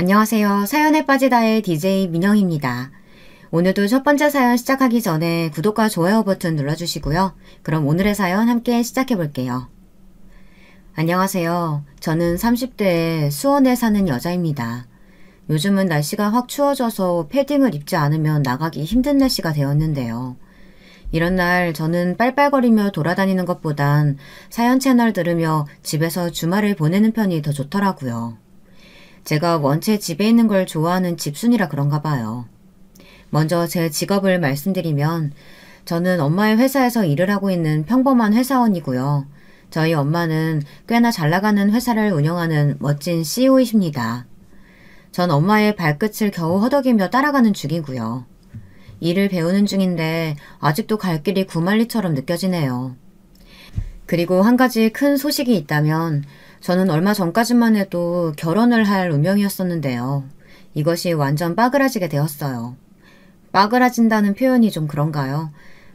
안녕하세요. 사연에 빠지다의 DJ 민영입니다. 오늘도 첫 번째 사연 시작하기 전에 구독과 좋아요 버튼 눌러주시고요. 그럼 오늘의 사연 함께 시작해 볼게요. 안녕하세요. 저는 30대에 수원에 사는 여자입니다. 요즘은 날씨가 확 추워져서 패딩을 입지 않으면 나가기 힘든 날씨가 되었는데요. 이런 날 저는 빨빨거리며 돌아다니는 것보단 사연 채널 들으며 집에서 주말을 보내는 편이 더 좋더라고요. 제가 원체 집에 있는 걸 좋아하는 집순이라 그런가 봐요. 먼저 제 직업을 말씀드리면 저는 엄마의 회사에서 일을 하고 있는 평범한 회사원이고요. 저희 엄마는 꽤나 잘 나가는 회사를 운영하는 멋진 CEO이십니다. 전 엄마의 발끝을 겨우 허덕이며 따라가는 중이고요. 일을 배우는 중인데 아직도 갈 길이 구만리처럼 느껴지네요. 그리고 한 가지 큰 소식이 있다면 저는 얼마 전까지만 해도 결혼을 할 운명이었었는데요. 이것이 완전 빠그라지게 되었어요. 빠그라진다는 표현이 좀 그런가요?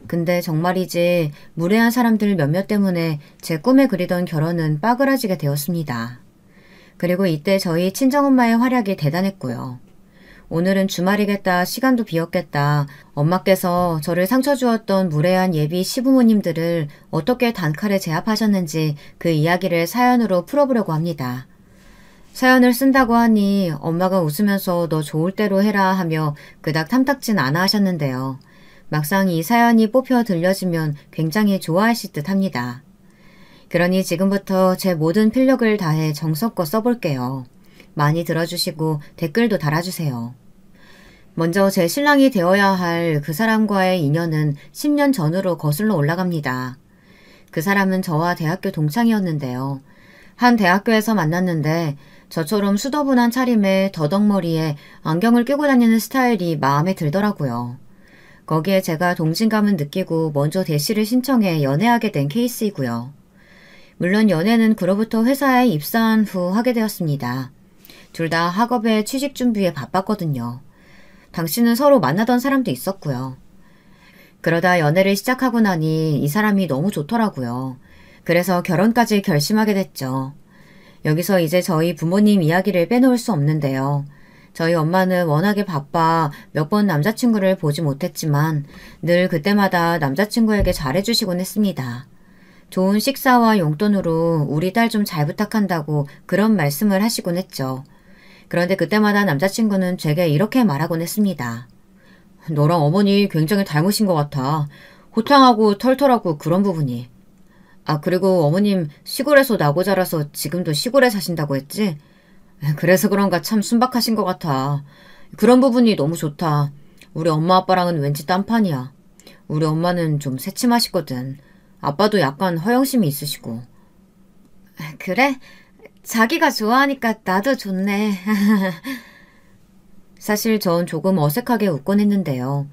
근데 정말이지 무례한 사람들 몇몇 때문에 제 꿈에 그리던 결혼은 빠그라지게 되었습니다. 그리고 이때 저희 친정엄마의 활약이 대단했고요. 오늘은 주말이겠다, 시간도 비었겠다, 엄마께서 저를 상처 주었던 무례한 예비 시부모님들을 어떻게 단칼에 제압하셨는지 그 이야기를 사연으로 풀어보려고 합니다. 사연을 쓴다고 하니 엄마가 웃으면서 너 좋을 대로 해라 하며 그닥 탐탁진 않아 하셨는데요. 막상 이 사연이 뽑혀 들려지면 굉장히 좋아하실 듯 합니다. 그러니 지금부터 제 모든 필력을 다해 정성껏 써볼게요. 많이 들어주시고 댓글도 달아주세요. 먼저 제 신랑이 되어야 할 그 사람과의 인연은 10년 전으로 거슬러 올라갑니다. 그 사람은 저와 대학교 동창이었는데요. 한 대학교에서 만났는데 저처럼 수더분한 차림에 더덕머리에 안경을 끼고 다니는 스타일이 마음에 들더라고요. 거기에 제가 동진감은 느끼고 먼저 대시를 신청해 연애하게 된 케이스이고요. 물론 연애는 그로부터 회사에 입사한 후 하게 되었습니다. 둘 다 학업에 취직 준비에 바빴거든요. 당시는 서로 만나던 사람도 있었고요. 그러다 연애를 시작하고 나니 이 사람이 너무 좋더라고요. 그래서 결혼까지 결심하게 됐죠. 여기서 이제 저희 부모님 이야기를 빼놓을 수 없는데요. 저희 엄마는 워낙에 바빠 몇 번 남자친구를 보지 못했지만 늘 그때마다 남자친구에게 잘해주시곤 했습니다. 좋은 식사와 용돈으로 우리 딸 좀 잘 부탁한다고 그런 말씀을 하시곤 했죠. 그런데 그때마다 남자친구는 제게 이렇게 말하곤 했습니다. 너랑 어머니 굉장히 닮으신 것 같아. 호탕하고 털털하고 그런 부분이. 아, 그리고 어머님 시골에서 나고 자라서 지금도 시골에 사신다고 했지? 그래서 그런가 참 순박하신 것 같아. 그런 부분이 너무 좋다. 우리 엄마 아빠랑은 왠지 딴판이야. 우리 엄마는 좀 새침하시거든. 아빠도 약간 허영심이 있으시고. 그래? 자기가 좋아하니까 나도 좋네. 사실 전 조금 어색하게 웃곤 했는데요.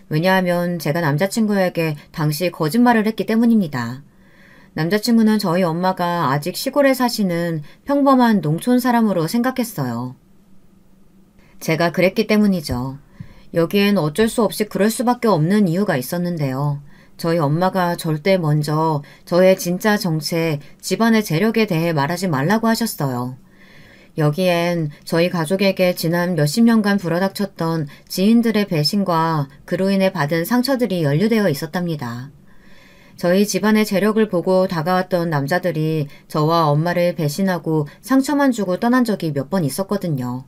왜냐하면 제가 남자친구에게 당시 거짓말을 했기 때문입니다. 남자친구는 저희 엄마가 아직 시골에 사시는 평범한 농촌 사람으로 생각했어요. 제가 그랬기 때문이죠. 여기엔 어쩔 수 없이 그럴 수밖에 없는 이유가 있었는데요. 저희 엄마가 절대 먼저 저의 진짜 정체, 집안의 재력에 대해 말하지 말라고 하셨어요. 여기엔 저희 가족에게 지난 몇십 년간 불어닥쳤던 지인들의 배신과 그로 인해 받은 상처들이 연루되어 있었답니다. 저희 집안의 재력을 보고 다가왔던 남자들이 저와 엄마를 배신하고 상처만 주고 떠난 적이 몇 번 있었거든요.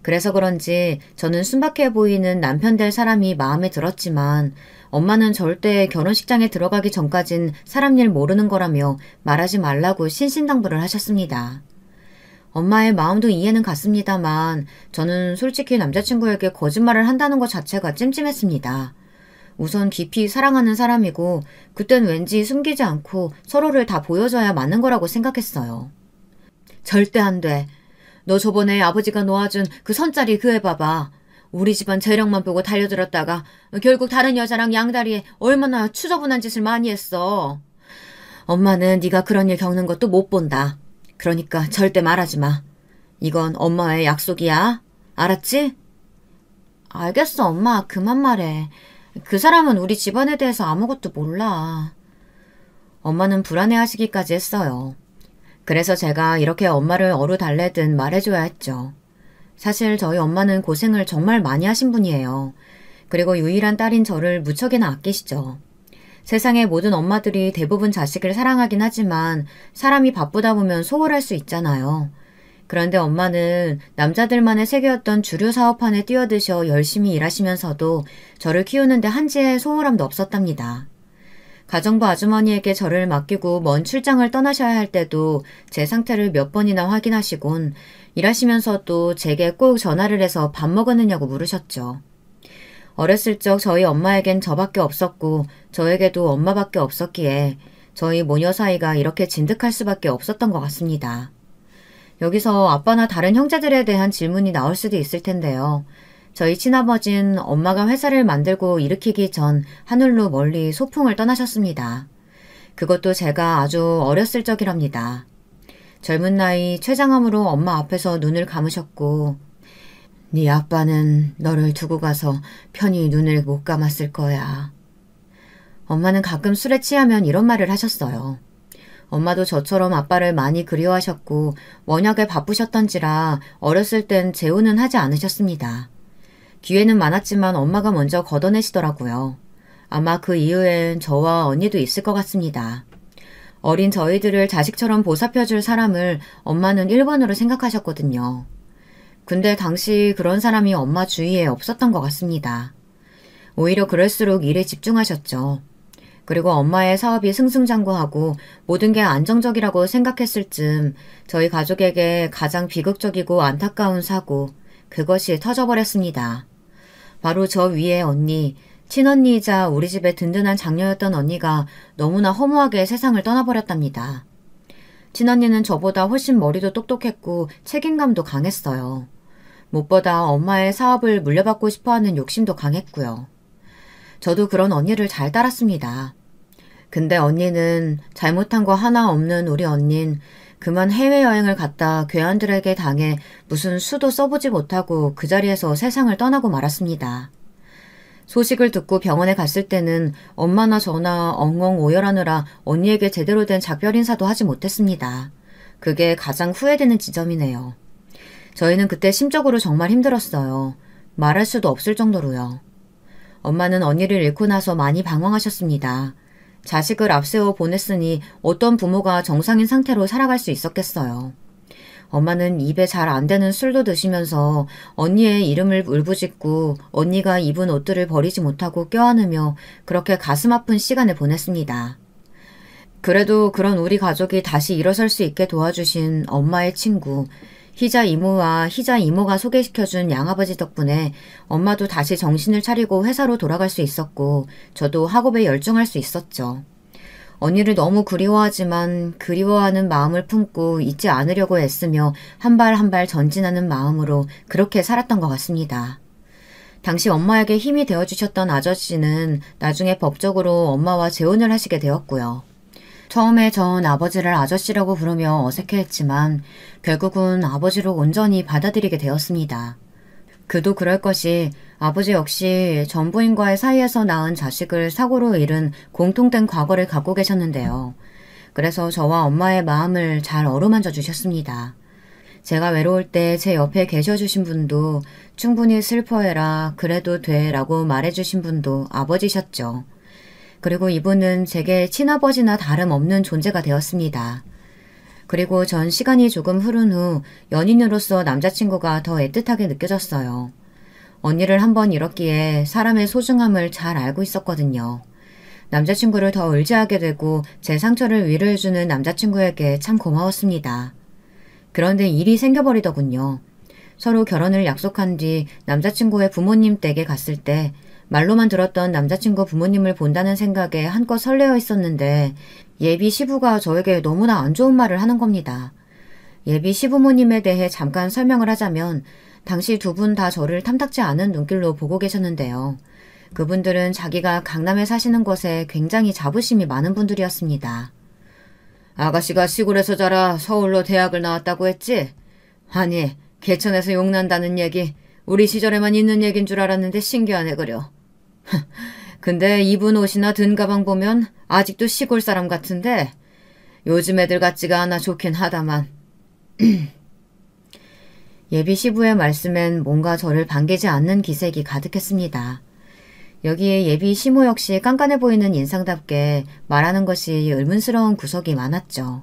그래서 그런지 저는 순박해 보이는 남편 될 사람이 마음에 들었지만 엄마는 절대 결혼식장에 들어가기 전까진 사람 일 모르는 거라며 말하지 말라고 신신당부를 하셨습니다. 엄마의 마음도 이해는 갔습니다만 저는 솔직히 남자친구에게 거짓말을 한다는 것 자체가 찜찜했습니다. 우선 깊이 사랑하는 사람이고 그땐 왠지 숨기지 않고 서로를 다 보여줘야 맞는 거라고 생각했어요. 절대 안 돼. 너 저번에 아버지가 놓아준 그 선짜리 그 애 봐봐. 우리 집안 재력만 보고 달려들었다가 결국 다른 여자랑 양다리에 얼마나 추저분한 짓을 많이 했어. 엄마는 네가 그런 일 겪는 것도 못 본다. 그러니까 절대 말하지 마. 이건 엄마의 약속이야. 알았지? 알겠어, 엄마. 그만 말해. 그 사람은 우리 집안에 대해서 아무것도 몰라. 엄마는 불안해하시기까지 했어요. 그래서 제가 이렇게 엄마를 어루달래듯 말해줘야 했죠. 사실 저희 엄마는 고생을 정말 많이 하신 분이에요. 그리고 유일한 딸인 저를 무척이나 아끼시죠. 세상의 모든 엄마들이 대부분 자식을 사랑하긴 하지만 사람이 바쁘다 보면 소홀할 수 있잖아요. 그런데 엄마는 남자들만의 세계였던 주류 사업판에 뛰어드셔 열심히 일하시면서도 저를 키우는데 한치의 소홀함도 없었답니다. 가정부 아주머니에게 저를 맡기고 먼 출장을 떠나셔야 할 때도 제 상태를 몇 번이나 확인하시곤 일하시면서도 제게 꼭 전화를 해서 밥 먹었느냐고 물으셨죠. 어렸을 적 저희 엄마에겐 저밖에 없었고 저에게도 엄마밖에 없었기에 저희 모녀 사이가 이렇게 진득할 수밖에 없었던 것 같습니다. 여기서 아빠나 다른 형제들에 대한 질문이 나올 수도 있을 텐데요. 저희 친아버진 엄마가 회사를 만들고 일으키기 전 하늘로 멀리 소풍을 떠나셨습니다. 그것도 제가 아주 어렸을 적이랍니다. 젊은 나이 췌장암으로 엄마 앞에서 눈을 감으셨고 네 아빠는 너를 두고 가서 편히 눈을 못 감았을 거야. 엄마는 가끔 술에 취하면 이런 말을 하셨어요. 엄마도 저처럼 아빠를 많이 그리워하셨고 워낙에 바쁘셨던지라 어렸을 땐 재혼은 하지 않으셨습니다. 기회는 많았지만 엄마가 먼저 걷어내시더라고요. 아마 그 이후엔 저와 언니도 있을 것 같습니다. 어린 저희들을 자식처럼 보살펴줄 사람을 엄마는 1번으로 생각하셨거든요. 근데 당시 그런 사람이 엄마 주위에 없었던 것 같습니다. 오히려 그럴수록 일에 집중하셨죠. 그리고 엄마의 사업이 승승장구하고 모든 게 안정적이라고 생각했을 즈음 저희 가족에게 가장 비극적이고 안타까운 사고, 그것이 터져버렸습니다. 바로 저 위에 언니, 친언니이자 우리 집의 든든한 장녀였던 언니가 너무나 허무하게 세상을 떠나버렸답니다. 친언니는 저보다 훨씬 머리도 똑똑했고 책임감도 강했어요. 무엇보다 엄마의 사업을 물려받고 싶어하는 욕심도 강했고요. 저도 그런 언니를 잘 따랐습니다. 근데 언니는 잘못한 거 하나 없는 우리 언닌 그만 해외여행을 갔다 괴한들에게 당해 무슨 수도 써보지 못하고 그 자리에서 세상을 떠나고 말았습니다. 소식을 듣고 병원에 갔을 때는 엄마나 저나 엉엉 오열하느라 언니에게 제대로 된 작별 인사도 하지 못했습니다. 그게 가장 후회되는 지점이네요. 저희는 그때 심적으로 정말 힘들었어요. 말할 수도 없을 정도로요. 엄마는 언니를 잃고 나서 많이 방황하셨습니다. 자식을 앞세워 보냈으니 어떤 부모가 정상인 상태로 살아갈 수 있었겠어요. 엄마는 입에 잘 안 되는 술도 드시면서 언니의 이름을 울부짖고 언니가 입은 옷들을 버리지 못하고 껴안으며 그렇게 가슴 아픈 시간을 보냈습니다. 그래도 그런 우리 가족이 다시 일어설 수 있게 도와주신 엄마의 친구, 희자 이모와 희자 이모가 소개시켜준 양아버지 덕분에 엄마도 다시 정신을 차리고 회사로 돌아갈 수 있었고 저도 학업에 열중할 수 있었죠. 언니를 너무 그리워하지만 그리워하는 마음을 품고 잊지 않으려고 애쓰며 한 발 한 발 전진하는 마음으로 그렇게 살았던 것 같습니다. 당시 엄마에게 힘이 되어주셨던 아저씨는 나중에 법적으로 엄마와 재혼을 하시게 되었고요. 처음에 전 아버지를 아저씨라고 부르며 어색해했지만 결국은 아버지로 온전히 받아들이게 되었습니다. 그도 그럴 것이 아버지 역시 전부인과의 사이에서 낳은 자식을 사고로 잃은 공통된 과거를 갖고 계셨는데요. 그래서 저와 엄마의 마음을 잘 어루만져 주셨습니다. 제가 외로울 때 제 옆에 계셔주신 분도 충분히 슬퍼해라, 그래도 돼 라고 말해주신 분도 아버지셨죠. 그리고 이분은 제게 친아버지나 다름없는 존재가 되었습니다. 그리고 전 시간이 조금 흐른 후 연인으로서 남자친구가 더 애틋하게 느껴졌어요. 언니를 한번 잃었기에 사람의 소중함을 잘 알고 있었거든요. 남자친구를 더 의지하게 되고 제 상처를 위로해주는 남자친구에게 참 고마웠습니다. 그런데 일이 생겨버리더군요. 서로 결혼을 약속한 뒤 남자친구의 부모님 댁에 갔을 때 말로만 들었던 남자친구 부모님을 본다는 생각에 한껏 설레어 있었는데 예비 시부가 저에게 너무나 안 좋은 말을 하는 겁니다. 예비 시부모님에 대해 잠깐 설명을 하자면 당시 두 분 다 저를 탐탁지 않은 눈길로 보고 계셨는데요. 그분들은 자기가 강남에 사시는 것에 굉장히 자부심이 많은 분들이었습니다. 아가씨가 시골에서 자라 서울로 대학을 나왔다고 했지? 아니, 개천에서 용난다는 얘기 우리 시절에만 있는 얘긴 줄 알았는데 신기하네 그려. 근데 입은 옷이나 든 가방 보면 아직도 시골 사람 같은데 요즘 애들 같지가 않아 좋긴 하다만. 예비 시부의 말씀엔 뭔가 저를 반기지 않는 기색이 가득했습니다. 여기에 예비 시모 역시 깐깐해 보이는 인상답게 말하는 것이 의문스러운 구석이 많았죠.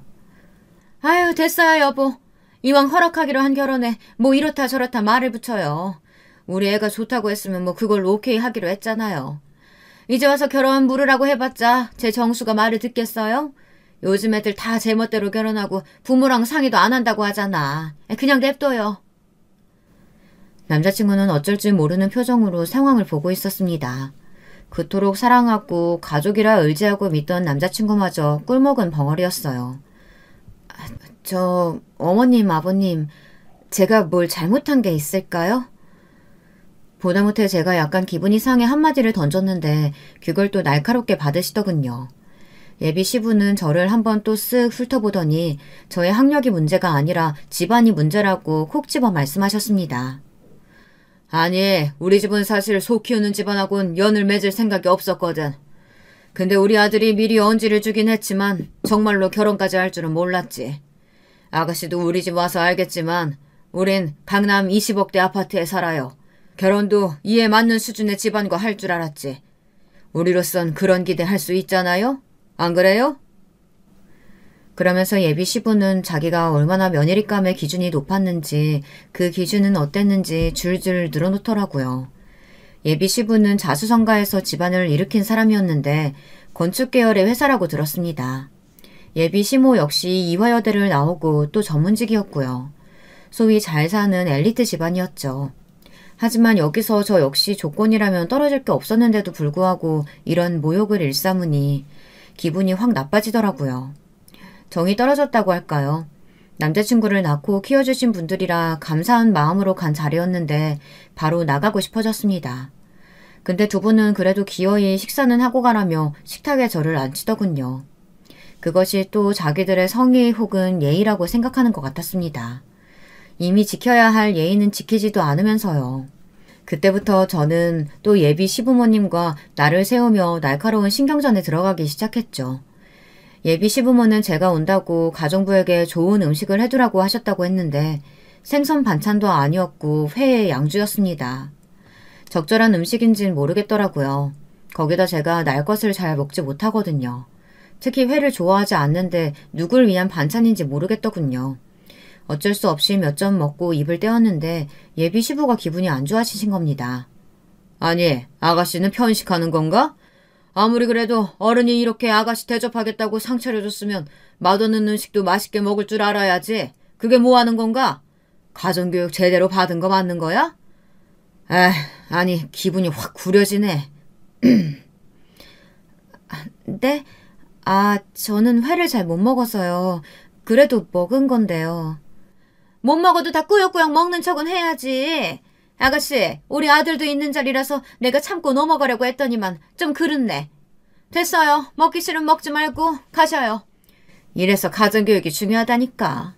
아유, 됐어요, 여보. 이왕 허락하기로 한 결혼에 뭐 이렇다 저렇다 말을 붙여요. 우리 애가 좋다고 했으면 뭐 그걸로 오케이 하기로 했잖아요. 이제 와서 결혼 물으라고 해봤자 제 정수가 말을 듣겠어요? 요즘 애들 다 제멋대로 결혼하고 부모랑 상의도 안 한다고 하잖아. 그냥 냅둬요. 남자친구는 어쩔 줄 모르는 표정으로 상황을 보고 있었습니다. 그토록 사랑하고 가족이라 의지하고 믿던 남자친구마저 꿀먹은 벙어리였어요. 어머님, 아버님, 제가 뭘 잘못한 게 있을까요? 보다 못해 제가 약간 기분이 상해 한마디를 던졌는데 그걸 또 날카롭게 받으시더군요. 예비 시부는 저를 한번 또 쓱 훑어보더니 저의 학력이 문제가 아니라 집안이 문제라고 콕 집어 말씀하셨습니다. 아니, 우리 집은 사실 소 키우는 집안하고는 연을 맺을 생각이 없었거든. 근데 우리 아들이 미리 언지를 주긴 했지만 정말로 결혼까지 할 줄은 몰랐지. 아가씨도 우리 집 와서 알겠지만 우린 강남 20억대 아파트에 살아요. 결혼도 이에 맞는 수준의 집안과 할 줄 알았지. 우리로선 그런 기대 할 수 있잖아요? 안 그래요? 그러면서 예비 시부는 자기가 얼마나 며느리감의 기준이 높았는지 그 기준은 어땠는지 줄줄 늘어놓더라고요. 예비 시부는 자수성가해서 집안을 일으킨 사람이었는데 건축 계열의 회사라고 들었습니다. 예비 시모 역시 이화여대를 나오고 또 전문직이었고요. 소위 잘 사는 엘리트 집안이었죠. 하지만 여기서 저 역시 조건이라면 떨어질 게 없었는데도 불구하고 이런 모욕을 일삼으니 기분이 확 나빠지더라고요. 정이 떨어졌다고 할까요? 남자친구를 낳고 키워주신 분들이라 감사한 마음으로 간 자리였는데 바로 나가고 싶어졌습니다. 근데 두 분은 그래도 기어이 식사는 하고 가라며 식탁에 저를 앉히더군요. 그것이 또 자기들의 성의 혹은 예의라고 생각하는 것 같았습니다. 이미 지켜야 할 예의는 지키지도 않으면서요. 그때부터 저는 또 예비 시부모님과 나를 세우며 날카로운 신경전에 들어가기 시작했죠. 예비 시부모는 제가 온다고 가정부에게 좋은 음식을 해두라고 하셨다고 했는데 생선 반찬도 아니었고 회의 양주였습니다. 적절한 음식인지는 모르겠더라고요. 거기다 제가 날 것을 잘 먹지 못하거든요. 특히 회를 좋아하지 않는데 누굴 위한 반찬인지 모르겠더군요. 어쩔 수 없이 몇 점 먹고 입을 떼었는데 예비 시부가 기분이 안 좋아지신 겁니다. 아니, 아가씨는 편식하는 건가? 아무리 그래도 어른이 이렇게 아가씨 대접하겠다고 상 차려줬으면 맛없는 음식도 맛있게 먹을 줄 알아야지. 그게 뭐 하는 건가? 가정교육 제대로 받은 거 맞는 거야? 아니, 기분이 확 구려지네. 네? 저는 회를 잘 못 먹어서요. 그래도 먹은 건데요. 못 먹어도 다 꾸역꾸역 먹는 척은 해야지. 아가씨, 우리 아들도 있는 자리라서 내가 참고 넘어가려고 했더니만 좀 그렇네. 됐어요. 먹기 싫으면 먹지 말고 가셔요. 이래서 가정교육이 중요하다니까.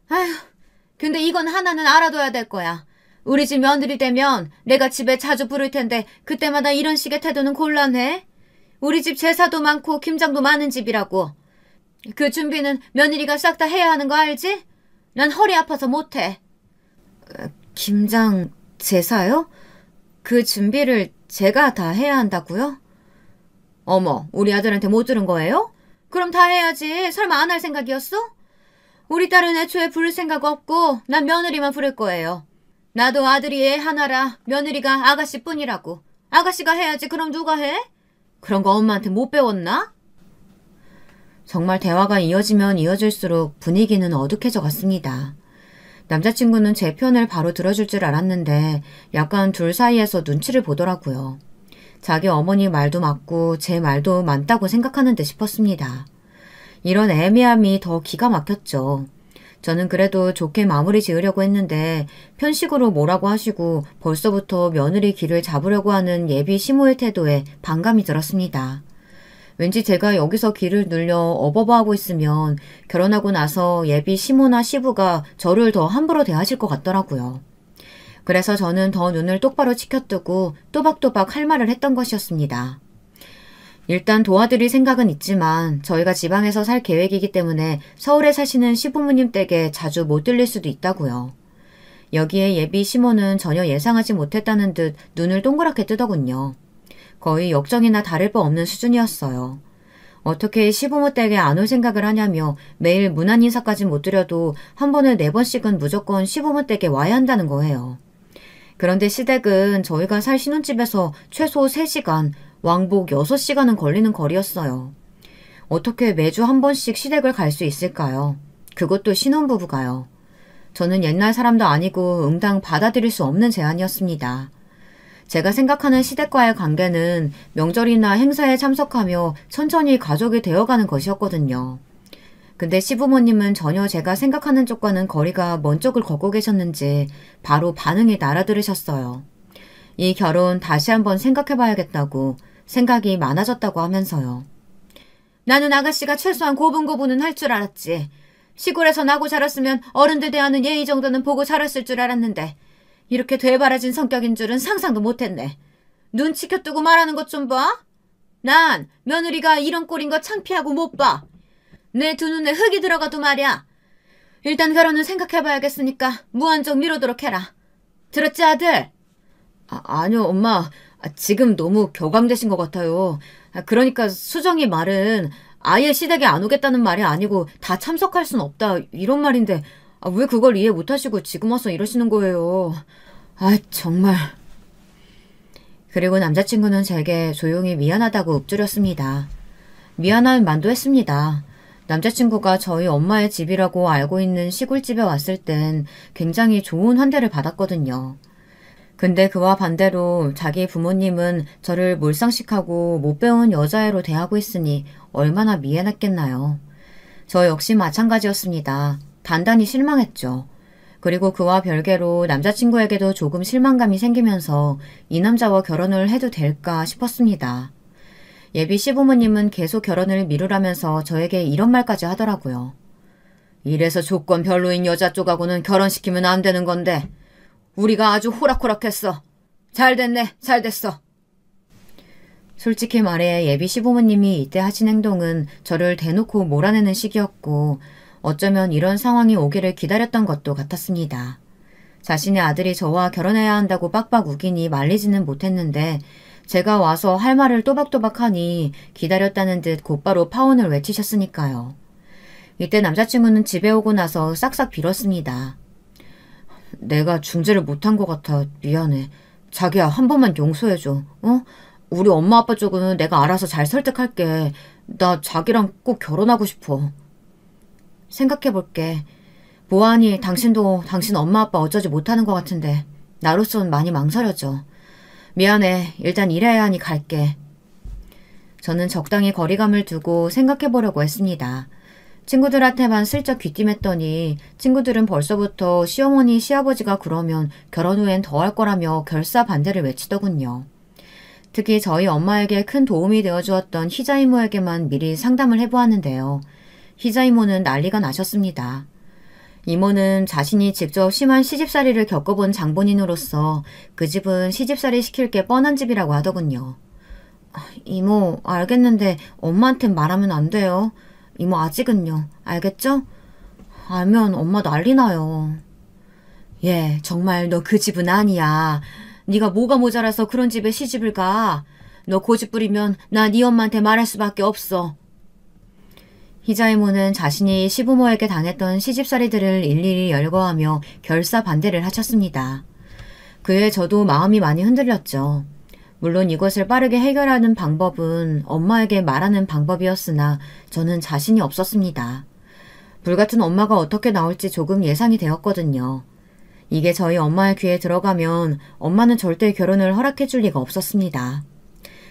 아휴, 근데 이건 하나는 알아둬야 될 거야. 우리 집 며느리 되면 내가 집에 자주 부를 텐데 그때마다 이런 식의 태도는 곤란해. 우리 집 제사도 많고 김장도 많은 집이라고. 그 준비는 며느리가 싹 다 해야 하는 거 알지? 난 허리 아파서 못해. 김장, 제사요? 그 준비를 제가 다 해야 한다고요? 어머, 우리 아들한테 못 들은 거예요? 그럼 다 해야지. 설마 안 할 생각이었어? 우리 딸은 애초에 부를 생각 없고 난 며느리만 부를 거예요. 나도 아들이 애 하나라 며느리가 아가씨뿐이라고. 아가씨가 해야지. 그럼 누가 해? 그런 거 엄마한테 못 배웠나? 정말 대화가 이어지면 이어질수록 분위기는 어둑해져 갔습니다. 남자친구는 제 편을 바로 들어줄 줄 알았는데 약간 둘 사이에서 눈치를 보더라고요. 자기 어머니 말도 맞고 제 말도 맞다고 생각하는 듯 싶었습니다. 이런 애매함이 더 기가 막혔죠. 저는 그래도 좋게 마무리 지으려고 했는데 편식으로 뭐라고 하시고 벌써부터 며느리 길을 잡으려고 하는 예비 시모의 태도에 반감이 들었습니다. 왠지 제가 여기서 길을 늘려 어버버하고 있으면 결혼하고 나서 예비 시모나 시부가 저를 더 함부로 대하실 것 같더라고요. 그래서 저는 더 눈을 똑바로 치켜뜨고 또박또박 할 말을 했던 것이었습니다. 일단 도와드릴 생각은 있지만 저희가 지방에서 살 계획이기 때문에 서울에 사시는 시부모님 댁에 자주 못 들릴 수도 있다고요. 여기에 예비 시모는 전혀 예상하지 못했다는 듯 눈을 동그랗게 뜨더군요. 거의 역정이나 다를 바 없는 수준이었어요. 어떻게 시부모 댁에 안 올 생각을 하냐며 매일 문안 인사까지 못 드려도 한 번에 4번씩은 무조건 시부모 댁에 와야 한다는 거예요. 그런데 시댁은 저희가 살 신혼집에서 최소 3시간, 왕복 6시간은 걸리는 거리였어요. 어떻게 매주 한 번씩 시댁을 갈 수 있을까요? 그것도 신혼부부가요. 저는 옛날 사람도 아니고 응당 받아들일 수 없는 제안이었습니다. 제가 생각하는 시댁과의 관계는 명절이나 행사에 참석하며 천천히 가족이 되어가는 것이었거든요. 근데 시부모님은 전혀 제가 생각하는 쪽과는 거리가 먼 쪽을 걷고 계셨는지 바로 반응이 날아들으셨어요. 이 결혼 다시 한번 생각해봐야겠다고, 생각이 많아졌다고 하면서요. 나는 아가씨가 최소한 고분고분은 할 줄 알았지. 시골에서 나고 자랐으면 어른들 대하는 예의 정도는 보고 자랐을 줄 알았는데 이렇게 되바라진 성격인 줄은 상상도 못했네. 눈치켜 뜨고 말하는 것 좀 봐. 난 며느리가 이런 꼴인 거 창피하고 못 봐. 내 두 눈에 흙이 들어가도 말이야. 일단 결혼은 생각해봐야겠으니까 무한정 미루도록 해라. 들었지, 아들? 아니요, 엄마. 지금 너무 격앙되신 것 같아요. 그러니까 수정이 말은 아예 시댁에 안 오겠다는 말이 아니고 다 참석할 순 없다, 이런 말인데 왜 그걸 이해 못하시고 지금 와서 이러시는 거예요. 정말. 그리고 남자친구는 제게 조용히 미안하다고 읊조렸습니다. 미안한 만도 했습니다. 남자친구가 저희 엄마의 집이라고 알고 있는 시골집에 왔을 땐 굉장히 좋은 환대를 받았거든요. 근데 그와 반대로 자기 부모님은 저를 몰상식하고 못 배운 여자애로 대하고 있으니 얼마나 미안했겠나요. 저 역시 마찬가지였습니다. 단단히 실망했죠. 그리고 그와 별개로 남자친구에게도 조금 실망감이 생기면서 이 남자와 결혼을 해도 될까 싶었습니다. 예비 시부모님은 계속 결혼을 미루라면서 저에게 이런 말까지 하더라고요. 이래서 조건 별로인 여자 쪽하고는 결혼시키면 안 되는 건데 우리가 아주 호락호락했어. 잘 됐네. 잘 됐어. 솔직히 말해 예비 시부모님이 이때 하신 행동은 저를 대놓고 몰아내는 시기였고 어쩌면 이런 상황이 오기를 기다렸던 것도 같았습니다. 자신의 아들이 저와 결혼해야 한다고 빡빡 우기니 말리지는 못했는데 제가 와서 할 말을 또박또박하니 기다렸다는 듯 곧바로 파혼을 외치셨으니까요. 이때 남자친구는 집에 오고 나서 싹싹 빌었습니다. 내가 중재를 못한 것 같아. 미안해. 자기야, 한 번만 용서해줘. 어? 우리 엄마 아빠 쪽은 내가 알아서 잘 설득할게. 나 자기랑 꼭 결혼하고 싶어. 생각해볼게. 보아하니 당신도 당신 엄마 아빠 어쩌지 못하는 것 같은데 나로선 많이 망설여져. 미안해. 일단 일해야 하니 갈게. 저는 적당히 거리감을 두고 생각해보려고 했습니다. 친구들한테만 슬쩍 귀띔했더니 친구들은 벌써부터 시어머니, 시아버지가 그러면 결혼 후엔 더 할 거라며 결사 반대를 외치더군요. 특히 저희 엄마에게 큰 도움이 되어주었던 희자 이모에게만 미리 상담을 해보았는데요. 희자 이모는 난리가 나셨습니다. 이모는 자신이 직접 심한 시집살이를 겪어본 장본인으로서 그 집은 시집살이 시킬 게 뻔한 집이라고 하더군요. 이모, 알겠는데 엄마한텐 말하면 안 돼요. 이모 아직은요. 알겠죠? 알면 엄마 난리 나요. 예, 정말 너 그 집은 아니야. 네가 뭐가 모자라서 그런 집에 시집을 가. 너 고집 부리면 나 네 엄마한테 말할 수밖에 없어. 희자 이모는 자신이 시부모에게 당했던 시집살이들을 일일이 열거하며 결사 반대를 하셨습니다. 그에 저도 마음이 많이 흔들렸죠. 물론 이것을 빠르게 해결하는 방법은 엄마에게 말하는 방법이었으나 저는 자신이 없었습니다. 불같은 엄마가 어떻게 나올지 조금 예상이 되었거든요. 이게 저희 엄마의 귀에 들어가면 엄마는 절대 결혼을 허락해줄 리가 없었습니다.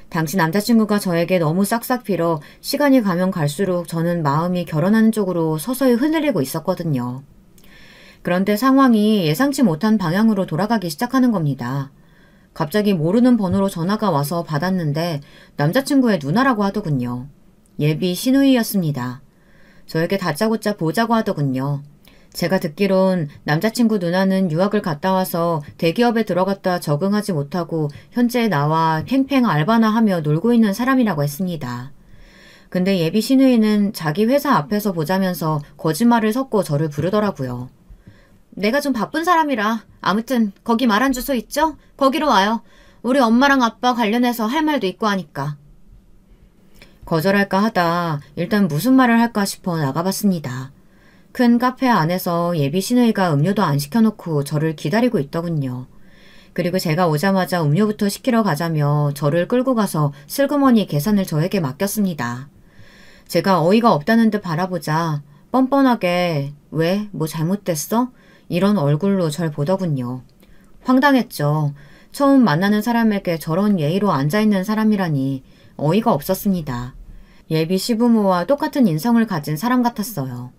당시 남자친구가 저에게 너무 싹싹 빌어 시간이 가면 갈수록 저는 마음이 결혼하는 쪽으로 서서히 흔들리고 있었거든요. 그런데 상황이 예상치 못한 방향으로 돌아가기 시작하는 겁니다. 갑자기 모르는 번호로 전화가 와서 받았는데 남자친구의 누나라고 하더군요. 예비 시누이였습니다. 저에게 다짜고짜 보자고 하더군요. 제가 듣기론 남자친구 누나는 유학을 갔다 와서 대기업에 들어갔다 적응하지 못하고 현재 나와 팽팽 알바나 하며 놀고 있는 사람이라고 했습니다. 근데 예비 시누이는 자기 회사 앞에서 보자면서 거짓말을 섞고 저를 부르더라고요. 내가 좀 바쁜 사람이라 아무튼 거기 말한 주소 있죠? 거기로 와요. 우리 엄마랑 아빠 관련해서 할 말도 있고 하니까. 거절할까 하다 일단 무슨 말을 할까 싶어 나가봤습니다. 큰 카페 안에서 예비 시누이가 음료도 안 시켜놓고 저를 기다리고 있더군요. 그리고 제가 오자마자 음료부터 시키러 가자며 저를 끌고 가서 슬그머니 계산을 저에게 맡겼습니다. 제가 어이가 없다는 듯 바라보자 뻔뻔하게 왜? 뭐 잘못됐어? 이런 얼굴로 절 보더군요. 황당했죠. 처음 만나는 사람에게 저런 예의로 앉아있는 사람이라니 어이가 없었습니다. 예비 시부모와 똑같은 인성을 가진 사람 같았어요.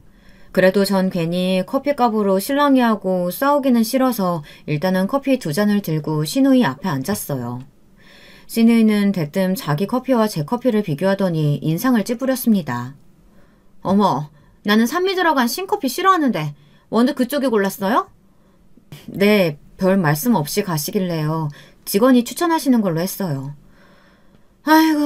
그래도 전 괜히 커피값으로 실랑이하고 싸우기는 싫어서 일단은 커피 2잔을 들고 시누이 앞에 앉았어요. 시누이는 대뜸 자기 커피와 제 커피를 비교하더니 인상을 찌푸렸습니다. 어머, 나는 산미 들어간 신커피 싫어하는데 원두 그쪽이 골랐어요? 네, 별 말씀 없이 가시길래요. 직원이 추천하시는 걸로 했어요. 아이고,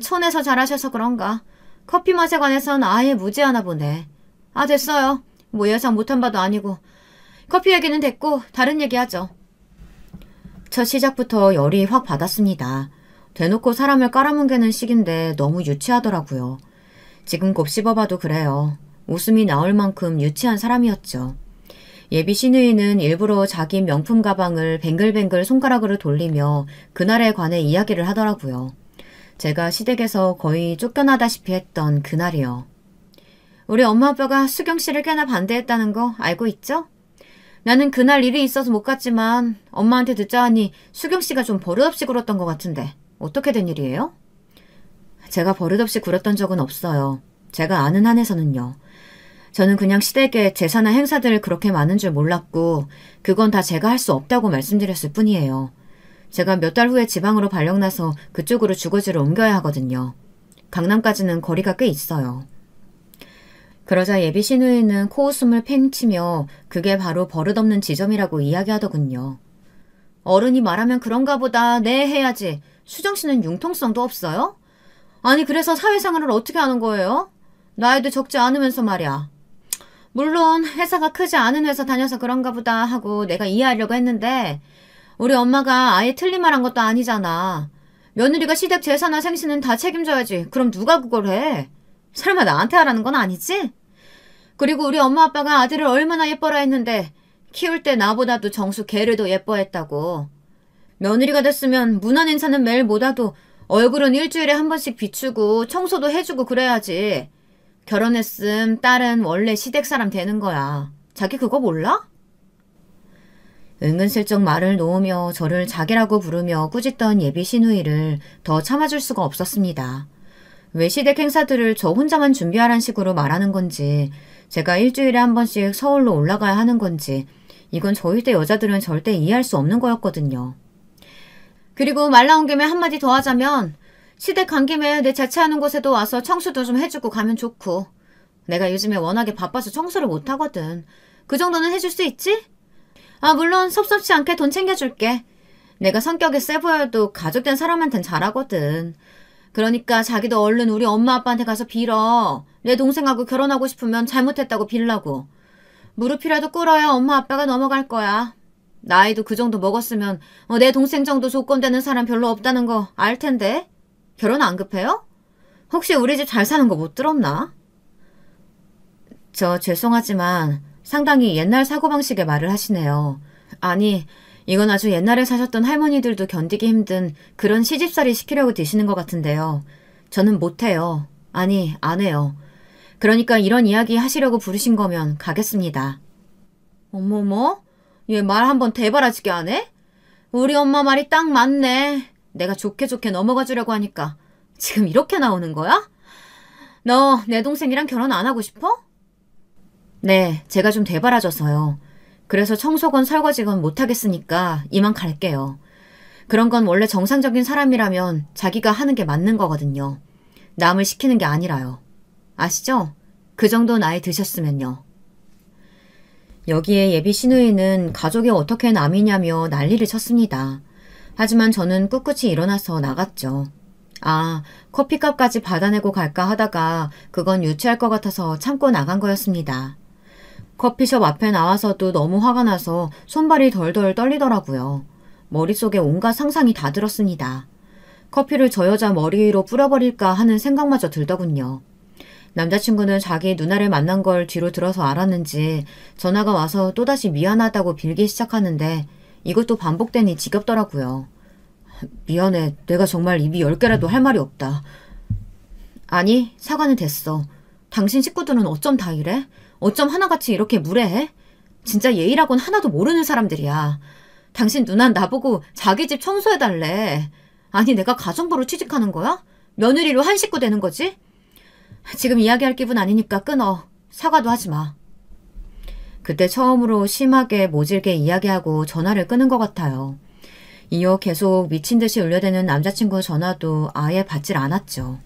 촌에서 잘하셔서 그런가. 커피 맛에 관해선 아예 무지하나 보네. 아, 됐어요. 뭐 예상 못한 바도 아니고. 커피 얘기는 됐고 다른 얘기하죠. 첫 시작부터 열이 확 받았습니다. 대놓고 사람을 깔아뭉개는 식인데 너무 유치하더라고요. 지금 곱씹어봐도 그래요. 웃음이 나올 만큼 유치한 사람이었죠. 예비 시누이는 일부러 자기 명품 가방을 뱅글뱅글 손가락으로 돌리며 그날에 관해 이야기를 하더라고요. 제가 시댁에서 거의 쫓겨나다시피 했던 그날이요. 우리 엄마 아빠가 수경 씨를 꽤나 반대했다는 거 알고 있죠? 나는 그날 일이 있어서 못 갔지만 엄마한테 듣자 하니 수경 씨가 좀 버릇없이 굴었던 것 같은데 어떻게 된 일이에요? 제가 버릇없이 굴었던 적은 없어요. 제가 아는 한에서는요. 저는 그냥 시댁에 제사나 행사들 그렇게 많은 줄 몰랐고 그건 다 제가 할 수 없다고 말씀드렸을 뿐이에요. 제가 몇 달 후에 지방으로 발령나서 그쪽으로 주거지를 옮겨야 하거든요. 강남까지는 거리가 꽤 있어요. 그러자 예비 시누이는 코웃음을 팽 치며 그게 바로 버릇없는 지점이라고 이야기하더군요. 어른이 말하면 그런가 보다 네 해야지. 수정씨는 융통성도 없어요? 아니 그래서 사회생활을 어떻게 하는 거예요? 나이도 적지 않으면서 말이야. 물론 회사가 크지 않은 회사 다녀서 그런가 보다 하고 내가 이해하려고 했는데 우리 엄마가 아예 틀린 말 한 것도 아니잖아. 며느리가 시댁 제사나 생신은 다 책임져야지. 그럼 누가 그걸 해? 설마 나한테 하라는 건 아니지? 그리고 우리 엄마 아빠가 아들을 얼마나 예뻐라 했는데 키울 때 나보다도 정수 걔를 더 예뻐했다고. 며느리가 됐으면 문안 인사는 매일 못 와도 얼굴은 일주일에 한 번씩 비추고 청소도 해주고 그래야지. 결혼했음 딸은 원래 시댁 사람 되는 거야. 자기 그거 몰라? 은근슬쩍 말을 놓으며 저를 자기라고 부르며 꾸짖던 예비 시누이를 더 참아줄 수가 없었습니다. 왜 시댁 행사들을 저 혼자만 준비하란 식으로 말하는 건지 제가 일주일에 한 번씩 서울로 올라가야 하는 건지 이건 저희 때 여자들은 절대 이해할 수 없는 거였거든요. 그리고 말 나온 김에 한마디 더 하자면 시댁 간 김에 내 자취하는 곳에도 와서 청소도 좀 해주고 가면 좋고. 내가 요즘에 워낙에 바빠서 청소를 못하거든. 그 정도는 해줄 수 있지? 아 물론 섭섭지 않게 돈 챙겨줄게. 내가 성격이 세 보여도 가족된 사람한텐 잘하거든. 그러니까 자기도 얼른 우리 엄마 아빠한테 가서 빌어. 내 동생하고 결혼하고 싶으면 잘못했다고 빌라고. 무릎이라도 꿇어야 엄마 아빠가 넘어갈 거야. 나이도 그 정도 먹었으면 내 동생 정도 조건 되는 사람 별로 없다는 거 알 텐데. 결혼 안 급해요? 혹시 우리 집 잘 사는 거 못 들었나? 저 죄송하지만 상당히 옛날 사고방식의 말을 하시네요. 아니 이건 아주 옛날에 사셨던 할머니들도 견디기 힘든 그런 시집살이 시키려고 드시는 것 같은데요. 저는 못해요. 아니 안 해요. 그러니까 이런 이야기 하시려고 부르신 거면 가겠습니다. 어머머? 얘 말 한번 대바라지게 하네? 우리 엄마 말이 딱 맞네. 내가 좋게 넘어가 주려고 하니까 지금 이렇게 나오는 거야? 너 내 동생이랑 결혼 안 하고 싶어? 네, 제가 좀 대바라져서요. 그래서 청소건 설거지건 못하겠으니까 이만 갈게요. 그런 건 원래 정상적인 사람이라면 자기가 하는 게 맞는 거거든요. 남을 시키는 게 아니라요. 아시죠? 그 정도 나이 드셨으면요. 여기에 예비 시누이는 가족이 어떻게 남이냐며 난리를 쳤습니다. 하지만 저는 꿋꿋이 일어나서 나갔죠. 아, 커피값까지 받아내고 갈까 하다가 그건 유치할 것 같아서 참고 나간 거였습니다. 커피숍 앞에 나와서도 너무 화가 나서 손발이 덜덜 떨리더라고요. 머릿속에 온갖 상상이 다 들었습니다. 커피를 저 여자 머리 위로 뿌려버릴까 하는 생각마저 들더군요. 남자친구는 자기 누나를 만난 걸 뒤로 들어서 알았는지 전화가 와서 또다시 미안하다고 빌기 시작하는데 이것도 반복되니 지겹더라고요. 미안해. 내가 정말 입이 10개라도 할 말이 없다. 아니, 사과는 됐어. 당신 식구들은 어쩜 다 이래? 어쩜 하나같이 이렇게 무례해? 진짜 예의라곤 하나도 모르는 사람들이야. 당신 누난 나보고 자기 집 청소해달래. 아니, 내가 가정부로 취직하는 거야? 며느리로 한 식구 되는 거지? 지금 이야기할 기분 아니니까 끊어. 사과도 하지 마. 그때 처음으로 심하게 모질게 이야기하고 전화를 끊은 것 같아요. 이어 계속 미친 듯이 울려대는 남자친구 전화도 아예 받질 않았죠.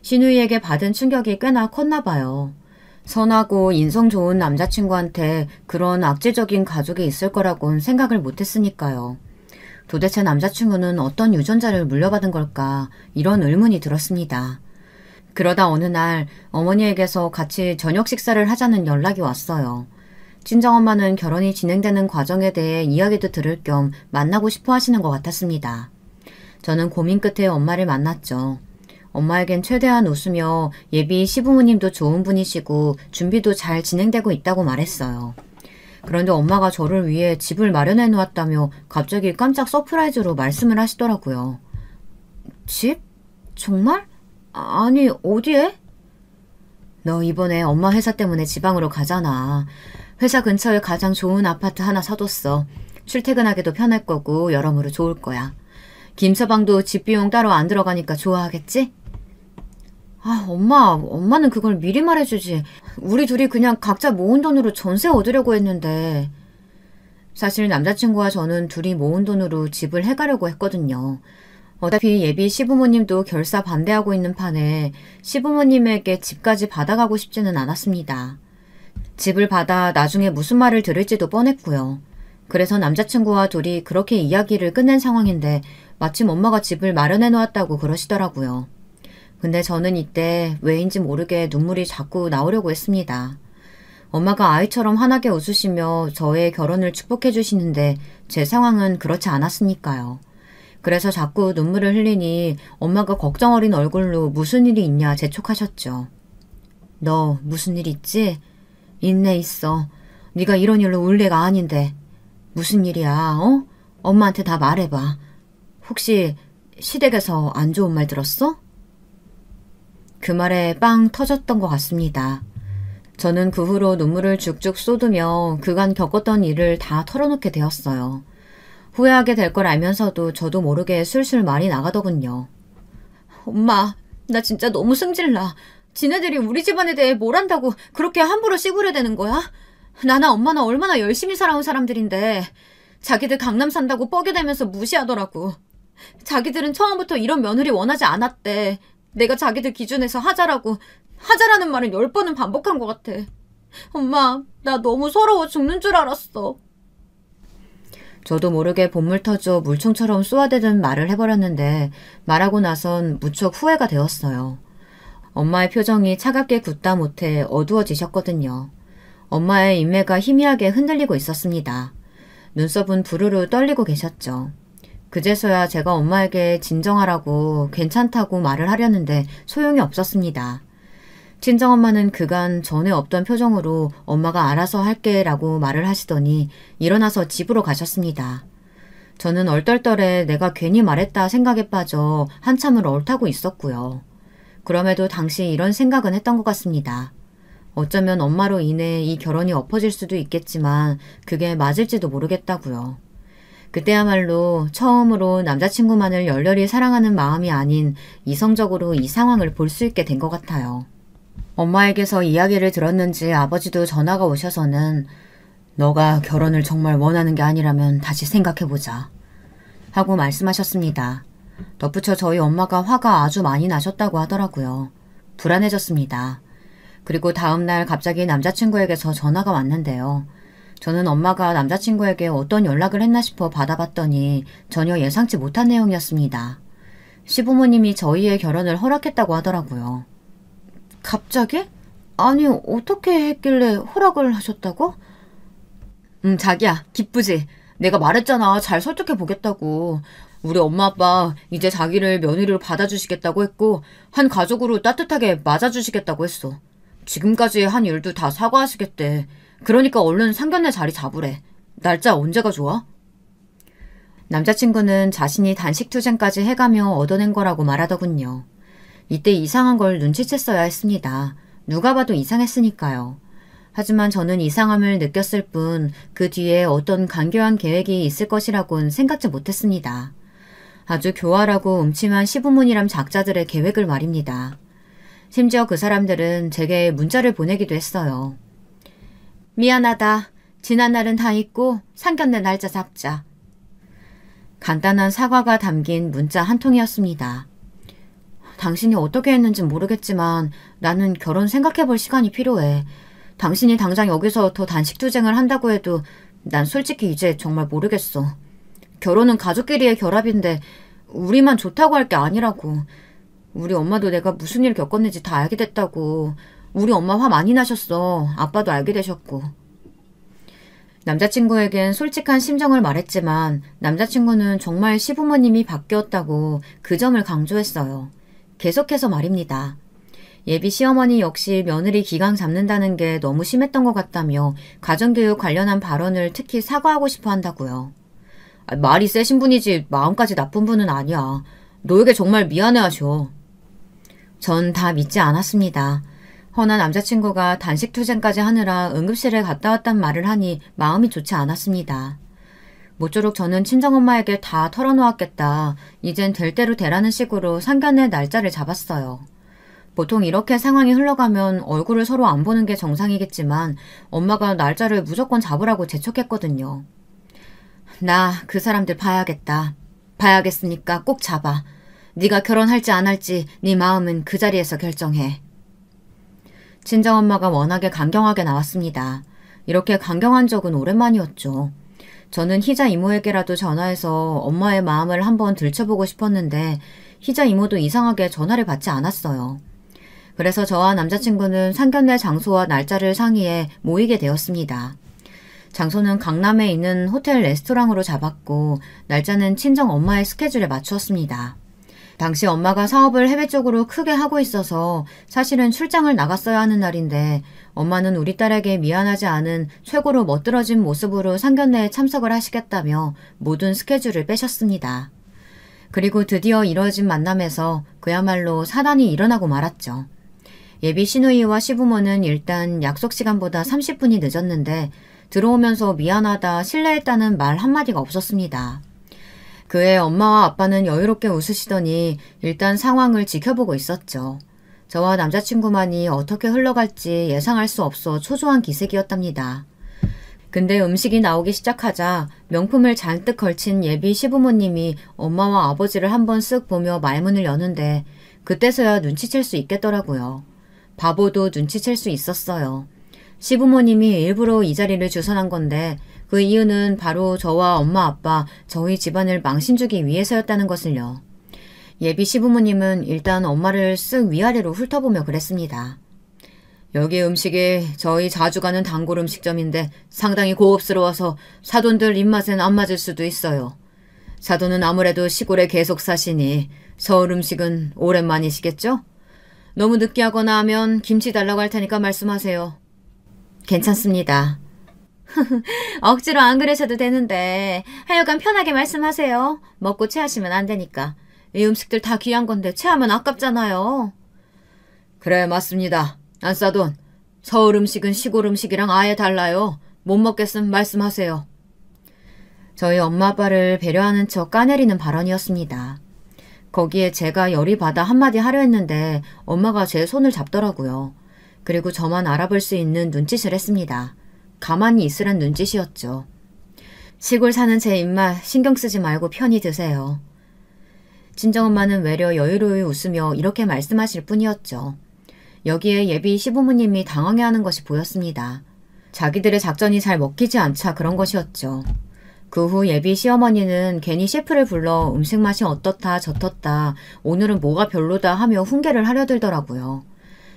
시누이에게 받은 충격이 꽤나 컸나 봐요. 선하고 인성 좋은 남자친구한테 그런 악질적인 가족이 있을 거라곤 생각을 못했으니까요. 도대체 남자친구는 어떤 유전자를 물려받은 걸까 이런 의문이 들었습니다. 그러다 어느 날 어머니에게서 같이 저녁 식사를 하자는 연락이 왔어요. 친정엄마는 결혼이 진행되는 과정에 대해 이야기도 들을 겸 만나고 싶어 하시는 것 같았습니다. 저는 고민 끝에 엄마를 만났죠. 엄마에겐 최대한 웃으며 예비 시부모님도 좋은 분이시고 준비도 잘 진행되고 있다고 말했어요. 그런데 엄마가 저를 위해 집을 마련해 놓았다며 갑자기 깜짝 서프라이즈로 말씀을 하시더라고요. 집? 정말? 아니, 어디에? 너 이번에 엄마 회사 때문에 지방으로 가잖아. 회사 근처에 가장 좋은 아파트 하나 사뒀어. 출퇴근하기도 편할 거고 여러모로 좋을 거야. 김서방도 집 비용 따로 안 들어가니까 좋아하겠지? 아, 엄마는 그걸 미리 말해주지. 우리 둘이 그냥 각자 모은 돈으로 전세 얻으려고 했는데. 사실 남자친구와 저는 둘이 모은 돈으로 집을 해가려고 했거든요. 어차피 예비 시부모님도 결사 반대하고 있는 판에 시부모님에게 집까지 받아가고 싶지는 않았습니다. 집을 받아 나중에 무슨 말을 들을지도 뻔했고요. 그래서 남자친구와 둘이 그렇게 이야기를 끝낸 상황인데 마침 엄마가 집을 마련해 놓았다고 그러시더라고요. 근데 저는 이때 왜인지 모르게 눈물이 자꾸 나오려고 했습니다. 엄마가 아이처럼 환하게 웃으시며 저의 결혼을 축복해 주시는데 제 상황은 그렇지 않았으니까요. 그래서 자꾸 눈물을 흘리니 엄마가 걱정 어린 얼굴로 무슨 일이 있냐 재촉하셨죠. 너 무슨 일 있지? 있네 있어. 네가 이런 일로 울 애가 아닌데. 무슨 일이야? 어? 엄마한테 다 말해봐. 혹시 시댁에서 안 좋은 말 들었어? 그 말에 빵 터졌던 것 같습니다. 저는 그 후로 눈물을 죽죽 쏟으며 그간 겪었던 일을 다 털어놓게 되었어요. 후회하게 될 걸 알면서도 저도 모르게 술술 말이 나가더군요. 엄마, 나 진짜 너무 승질나. 지네들이 우리 집안에 대해 뭘 안다고 그렇게 함부로 씨부려대는 거야? 나나 엄마나 얼마나 열심히 살아온 사람들인데 자기들 강남 산다고 뻐겨대면서 무시하더라고. 자기들은 처음부터 이런 며느리 원하지 않았대. 내가 자기들 기준에서 하자라는 말을 10번은 반복한 것 같아. 엄마, 나 너무 서러워 죽는 줄 알았어. 저도 모르게 본물 터져 물총처럼 쏘아대던 말을 해버렸는데 말하고 나선 무척 후회가 되었어요. 엄마의 표정이 차갑게 굳다 못해 어두워지셨거든요. 엄마의 인매가 희미하게 흔들리고 있었습니다. 눈썹은 부르르 떨리고 계셨죠. 그제서야 제가 엄마에게 진정하라고 괜찮다고 말을 하려는데 소용이 없었습니다. 친정엄마는 그간 전에 없던 표정으로 엄마가 알아서 할게 라고 말을 하시더니 일어나서 집으로 가셨습니다. 저는 얼떨떨해 내가 괜히 말했다 생각에 빠져 한참을 얼타고 있었고요. 그럼에도 당시 이런 생각은 했던 것 같습니다. 어쩌면 엄마로 인해 이 결혼이 엎어질 수도 있겠지만 그게 맞을지도 모르겠다고요. 그때야말로 처음으로 남자친구만을 열렬히 사랑하는 마음이 아닌 이성적으로 이 상황을 볼 수 있게 된 것 같아요. 엄마에게서 이야기를 들었는지 아버지도 전화가 오셔서는 너가 결혼을 정말 원하는 게 아니라면 다시 생각해보자 하고 말씀하셨습니다. 덧붙여 저희 엄마가 화가 아주 많이 나셨다고 하더라고요. 불안해졌습니다. 그리고 다음날 갑자기 남자친구에게서 전화가 왔는데요. 저는 엄마가 남자친구에게 어떤 연락을 했나 싶어 받아봤더니 전혀 예상치 못한 내용이었습니다. 시부모님이 저희의 결혼을 허락했다고 하더라고요. 갑자기? 아니, 어떻게 했길래 허락을 하셨다고? 자기야, 기쁘지? 내가 말했잖아. 잘 설득해 보겠다고. 우리 엄마 아빠 이제 자기를 며느리로 받아주시겠다고 했고 한 가족으로 따뜻하게 맞아주시겠다고 했어. 지금까지 한 일도 다 사과하시겠대. 그러니까 얼른 상견례 자리 잡으래. 날짜 언제가 좋아? 남자친구는 자신이 단식투쟁까지 해가며 얻어낸 거라고 말하더군요. 이때 이상한 걸 눈치챘어야 했습니다. 누가 봐도 이상했으니까요. 하지만 저는 이상함을 느꼈을 뿐 그 뒤에 어떤 간교한 계획이 있을 것이라곤 생각지 못했습니다. 아주 교활하고 음침한 시부모니람 작자들의 계획을 말입니다. 심지어 그 사람들은 제게 문자를 보내기도 했어요. 미안하다. 지난 날은 다 잊고 상견례 날짜 잡자. 간단한 사과가 담긴 문자 한 통이었습니다. 당신이 어떻게 했는지 모르겠지만 나는 결혼 생각해볼 시간이 필요해. 당신이 당장 여기서 더 단식투쟁을 한다고 해도 난 솔직히 이제 정말 모르겠어. 결혼은 가족끼리의 결합인데 우리만 좋다고 할 게 아니라고. 우리 엄마도 내가 무슨 일 겪었는지 다 알게 됐다고. 우리 엄마 화 많이 나셨어. 아빠도 알게 되셨고. 남자친구에겐 솔직한 심정을 말했지만 남자친구는 정말 시부모님이 바뀌었다고 그 점을 강조했어요. 계속해서 말입니다. 예비 시어머니 역시 며느리 기강 잡는다는 게 너무 심했던 것 같다며 가정교육 관련한 발언을 특히 사과하고 싶어 한다고요. 말이 세신 분이지 마음까지 나쁜 분은 아니야. 너에게 정말 미안해하셔. 전 다 믿지 않았습니다. 허나 남자친구가 단식투쟁까지 하느라 응급실에 갔다 왔단 말을 하니 마음이 좋지 않았습니다. 모쪼록 저는 친정엄마에게 다 털어놓았겠다. 이젠 될 대로 되라는 식으로 상견례 날짜를 잡았어요. 보통 이렇게 상황이 흘러가면 얼굴을 서로 안 보는 게 정상이겠지만 엄마가 날짜를 무조건 잡으라고 재촉했거든요. 나 그 사람들 봐야겠다. 봐야겠으니까 꼭 잡아. 네가 결혼할지 안 할지 네 마음은 그 자리에서 결정해. 친정엄마가 워낙에 강경하게 나왔습니다. 이렇게 강경한 적은 오랜만이었죠. 저는 희자 이모에게라도 전화해서 엄마의 마음을 한번 들춰보고 싶었는데 희자 이모도 이상하게 전화를 받지 않았어요. 그래서 저와 남자친구는 상견례 장소와 날짜를 상의해 모이게 되었습니다. 장소는 강남에 있는 호텔 레스토랑으로 잡았고 날짜는 친정 엄마의 스케줄에 맞추었습니다. 당시 엄마가 사업을 해외 쪽으로 크게 하고 있어서 사실은 출장을 나갔어야 하는 날인데 엄마는 우리 딸에게 미안하지 않은 최고로 멋들어진 모습으로 상견례에 참석을 하시겠다며 모든 스케줄을 빼셨습니다. 그리고 드디어 이뤄진 만남에서 그야말로 사단이 일어나고 말았죠. 예비 시누이와 시부모는 일단 약속 시간보다 30분이 늦었는데 들어오면서 미안하다, 실례했다는 말 한마디가 없었습니다. 그의 엄마와 아빠는 여유롭게 웃으시더니 일단 상황을 지켜보고 있었죠. 저와 남자친구만이 어떻게 흘러갈지 예상할 수 없어 초조한 기색이었답니다. 근데 음식이 나오기 시작하자 명품을 잔뜩 걸친 예비 시부모님이 엄마와 아버지를 한번 쓱 보며 말문을 여는데 그때서야 눈치챌 수 있겠더라고요. 바보도 눈치챌 수 있었어요. 시부모님이 일부러 이 자리를 주선한 건데 그 이유는 바로 저와 엄마 아빠, 저희 집안을 망신주기 위해서였다는 것을요. 예비 시부모님은 일단 엄마를 쓱 위아래로 훑어보며 그랬습니다. 여기 음식이 저희 자주 가는 단골 음식점인데 상당히 고급스러워서 사돈들 입맛엔 안 맞을 수도 있어요. 사돈은 아무래도 시골에 계속 사시니 서울 음식은 오랜만이시겠죠? 너무 느끼하거나 하면 김치 달라고 할 테니까 말씀하세요. 괜찮습니다. 억지로 안 그러셔도 되는데 하여간 편하게 말씀하세요. 먹고 체하시면 안 되니까. 이 음식들 다 귀한 건데 체하면 아깝잖아요. 그래, 맞습니다. 안사돈, 서울 음식은 시골 음식이랑 아예 달라요. 못 먹겠음 말씀하세요. 저희 엄마 아빠를 배려하는 척 까내리는 발언이었습니다. 거기에 제가 열이 받아 한마디 하려 했는데 엄마가 제 손을 잡더라고요. 그리고 저만 알아볼 수 있는 눈짓을 했습니다. 가만히 있으란 눈짓이었죠. 시골 사는 제 입맛 신경 쓰지 말고 편히 드세요. 친정엄마는 외려 여유로이 웃으며 이렇게 말씀하실 뿐이었죠. 여기에 예비 시부모님이 당황해하는 것이 보였습니다. 자기들의 작전이 잘 먹히지 않자 그런 것이었죠. 그 후 예비 시어머니는 괜히 셰프를 불러 음식 맛이 어떻다 저떻다 오늘은 뭐가 별로다 하며 훈계를 하려 들더라고요.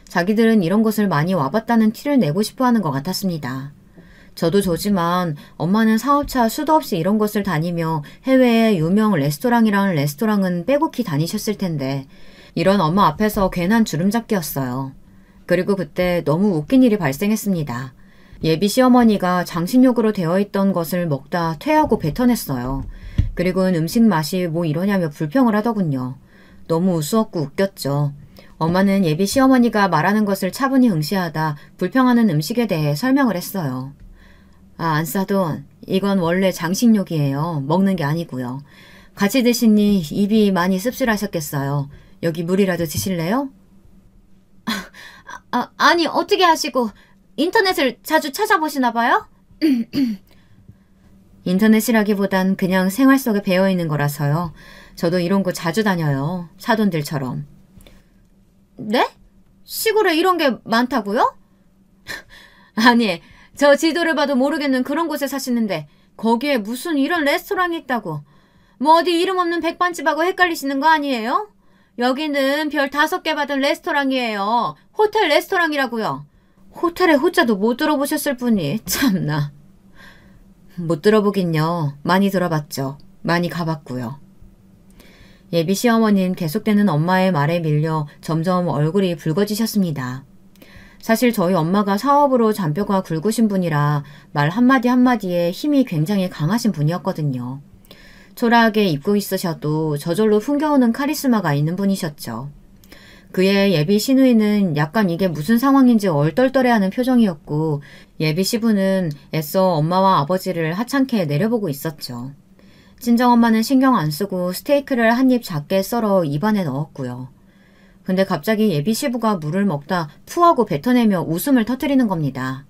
자기들은 이런 곳을 많이 와봤다는 티를 내고 싶어하는 것 같았습니다. 저도 저지만 엄마는 사업차 수도 없이 이런 곳을 다니며 해외의 유명 레스토랑이랑 레스토랑은 빼곡히 다니셨을 텐데 이런 엄마 앞에서 괜한 주름잡기였어요. 그리고 그때 너무 웃긴 일이 발생했습니다. 예비 시어머니가 장식용으로 되어 있던 것을 먹다 퇴하고 뱉어냈어요. 그리고는 음식 맛이 뭐 이러냐며 불평을 하더군요. 너무 우스웠고 웃겼죠. 엄마는 예비 시어머니가 말하는 것을 차분히 응시하다 불평하는 음식에 대해 설명을 했어요. 아, 안사돈, 이건 원래 장식용이에요. 먹는 게 아니고요. 같이 드시니 입이 많이 씁쓸하셨겠어요. 여기 물이라도 드실래요? 아니 어떻게 하시고 인터넷을 자주 찾아보시나 봐요? 인터넷이라기보단 그냥 생활 속에 배어있는 거라서요. 저도 이런 곳 자주 다녀요. 사돈들처럼. 네? 시골에 이런 게 많다고요? 아니, 저 지도를 봐도 모르겠는 그런 곳에 사시는데 거기에 무슨 이런 레스토랑이 있다고. 뭐 어디 이름 없는 백반집하고 헷갈리시는 거 아니에요? 여기는 별 5개 받은 레스토랑이에요. 호텔 레스토랑이라고요. 호텔의 호자도 못 들어보셨을 분이 참나. 못 들어보긴요. 많이 들어봤죠. 많이 가봤고요. 예비 시어머니는 계속되는 엄마의 말에 밀려 점점 얼굴이 붉어지셨습니다. 사실 저희 엄마가 사업으로 잔뼈가 굵으신 분이라 말 한마디 한마디에 힘이 굉장히 강하신 분이었거든요. 초라하게 입고 있으셔도 저절로 풍겨오는 카리스마가 있는 분이셨죠. 그의 예비 시누이는 약간 이게 무슨 상황인지 얼떨떨해하는 표정이었고 예비 시부는 애써 엄마와 아버지를 하찮게 내려보고 있었죠. 친정엄마는 신경 안 쓰고 스테이크를 한 입 작게 썰어 입안에 넣었고요. 근데 갑자기 예비 시부가 물을 먹다 푸하고 뱉어내며 웃음을 터뜨리는 겁니다.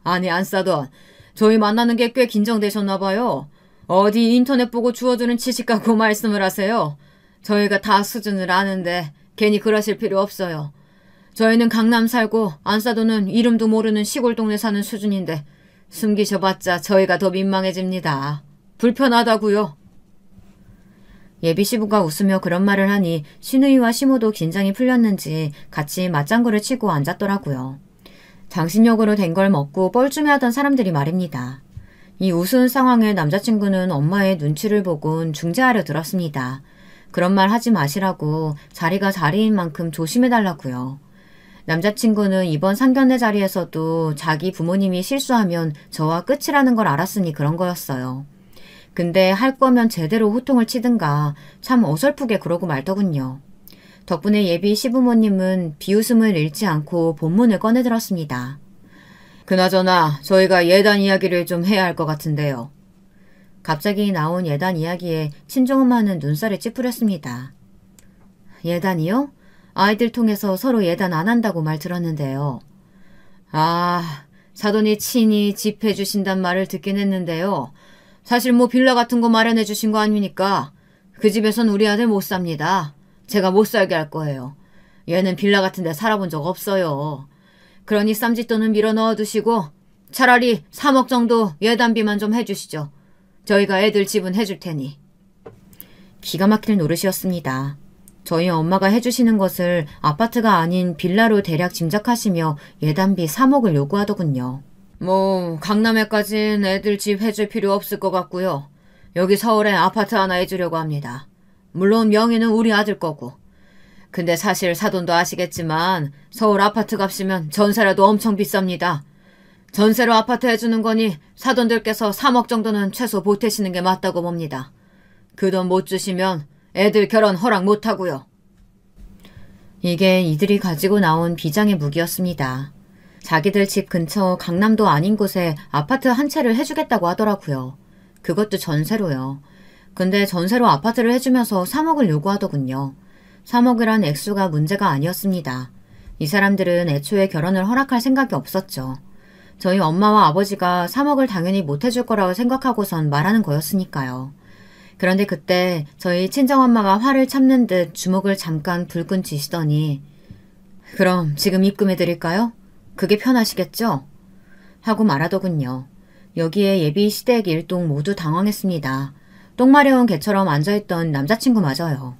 아니 안사돈, 저희 만나는 게 꽤 긴장되셨나 봐요. 어디 인터넷 보고 주워주는 지식 갖고 말씀을 하세요. 저희가 다 수준을 아는데 괜히 그러실 필요 없어요. 저희는 강남 살고 안사돈은 이름도 모르는 시골 동네 사는 수준인데 숨기셔봤자 저희가 더 민망해집니다. 불편하다고요. 예비 시부가 웃으며 그런 말을 하니 시누이와 시모도 긴장이 풀렸는지 같이 맞장구를 치고 앉았더라고요. 장신욕으로 된 걸 먹고 뻘쭘해하던 사람들이 말입니다. 이 우스운 상황에 남자친구는 엄마의 눈치를 보곤 중재하려 들었습니다. 그런 말 하지 마시라고 자리가 자리인 만큼 조심해달라고요. 남자친구는 이번 상견례 자리에서도 자기 부모님이 실수하면 저와 끝이라는 걸 알았으니 그런 거였어요. 근데 할 거면 제대로 호통을 치든가 참 어설프게 그러고 말더군요. 덕분에 예비 시부모님은 비웃음을 잃지 않고 본문을 꺼내들었습니다. 그나저나 저희가 예단 이야기를 좀 해야 할 것 같은데요. 갑자기 나온 예단 이야기에 친정엄마는 눈살을 찌푸렸습니다. 예단이요? 아이들 통해서 서로 예단 안 한다고 말 들었는데요. 아, 사돈이 친히 집해 주신단 말을 듣긴 했는데요. 사실 뭐 빌라 같은 거 마련해 주신 거 아닙니까? 그 집에선 우리 아들 못 삽니다. 제가 못 살게 할 거예요. 얘는 빌라 같은 데 살아본 적 없어요. 그러니 쌈짓돈은 밀어 넣어두시고 차라리 3억 정도 예단비만 좀 해주시죠. 저희가 애들 집은 해줄 테니. 기가 막힐 노릇이었습니다. 저희 엄마가 해주시는 것을 아파트가 아닌 빌라로 대략 짐작하시며 예단비 3억을 요구하더군요. 뭐 강남에까진 애들 집 해줄 필요 없을 것 같고요. 여기 서울에 아파트 하나 해주려고 합니다. 물론 명의는 우리 아들 거고. 근데 사실 사돈도 아시겠지만 서울 아파트 값이면 전세라도 엄청 비쌉니다. 전세로 아파트 해주는 거니 사돈들께서 3억 정도는 최소 보태시는 게 맞다고 봅니다. 그 돈 못 주시면 애들 결혼 허락 못하고요. 이게 이들이 가지고 나온 비장의 무기였습니다. 자기들 집 근처 강남도 아닌 곳에 아파트 한 채를 해주겠다고 하더라고요. 그것도 전세로요. 근데 전세로 아파트를 해주면서 3억을 요구하더군요. 3억이란 액수가 문제가 아니었습니다. 이 사람들은 애초에 결혼을 허락할 생각이 없었죠. 저희 엄마와 아버지가 3억을 당연히 못 해줄 거라고 생각하고선 말하는 거였으니까요. 그런데 그때 저희 친정엄마가 화를 참는 듯 주먹을 잠깐 불끈 쥐시더니 그럼 지금 입금해드릴까요? 그게 편하시겠죠? 하고 말하더군요. 여기에 예비 시댁 일동 모두 당황했습니다. 똥 마려운 개처럼 앉아있던 남자친구마저요.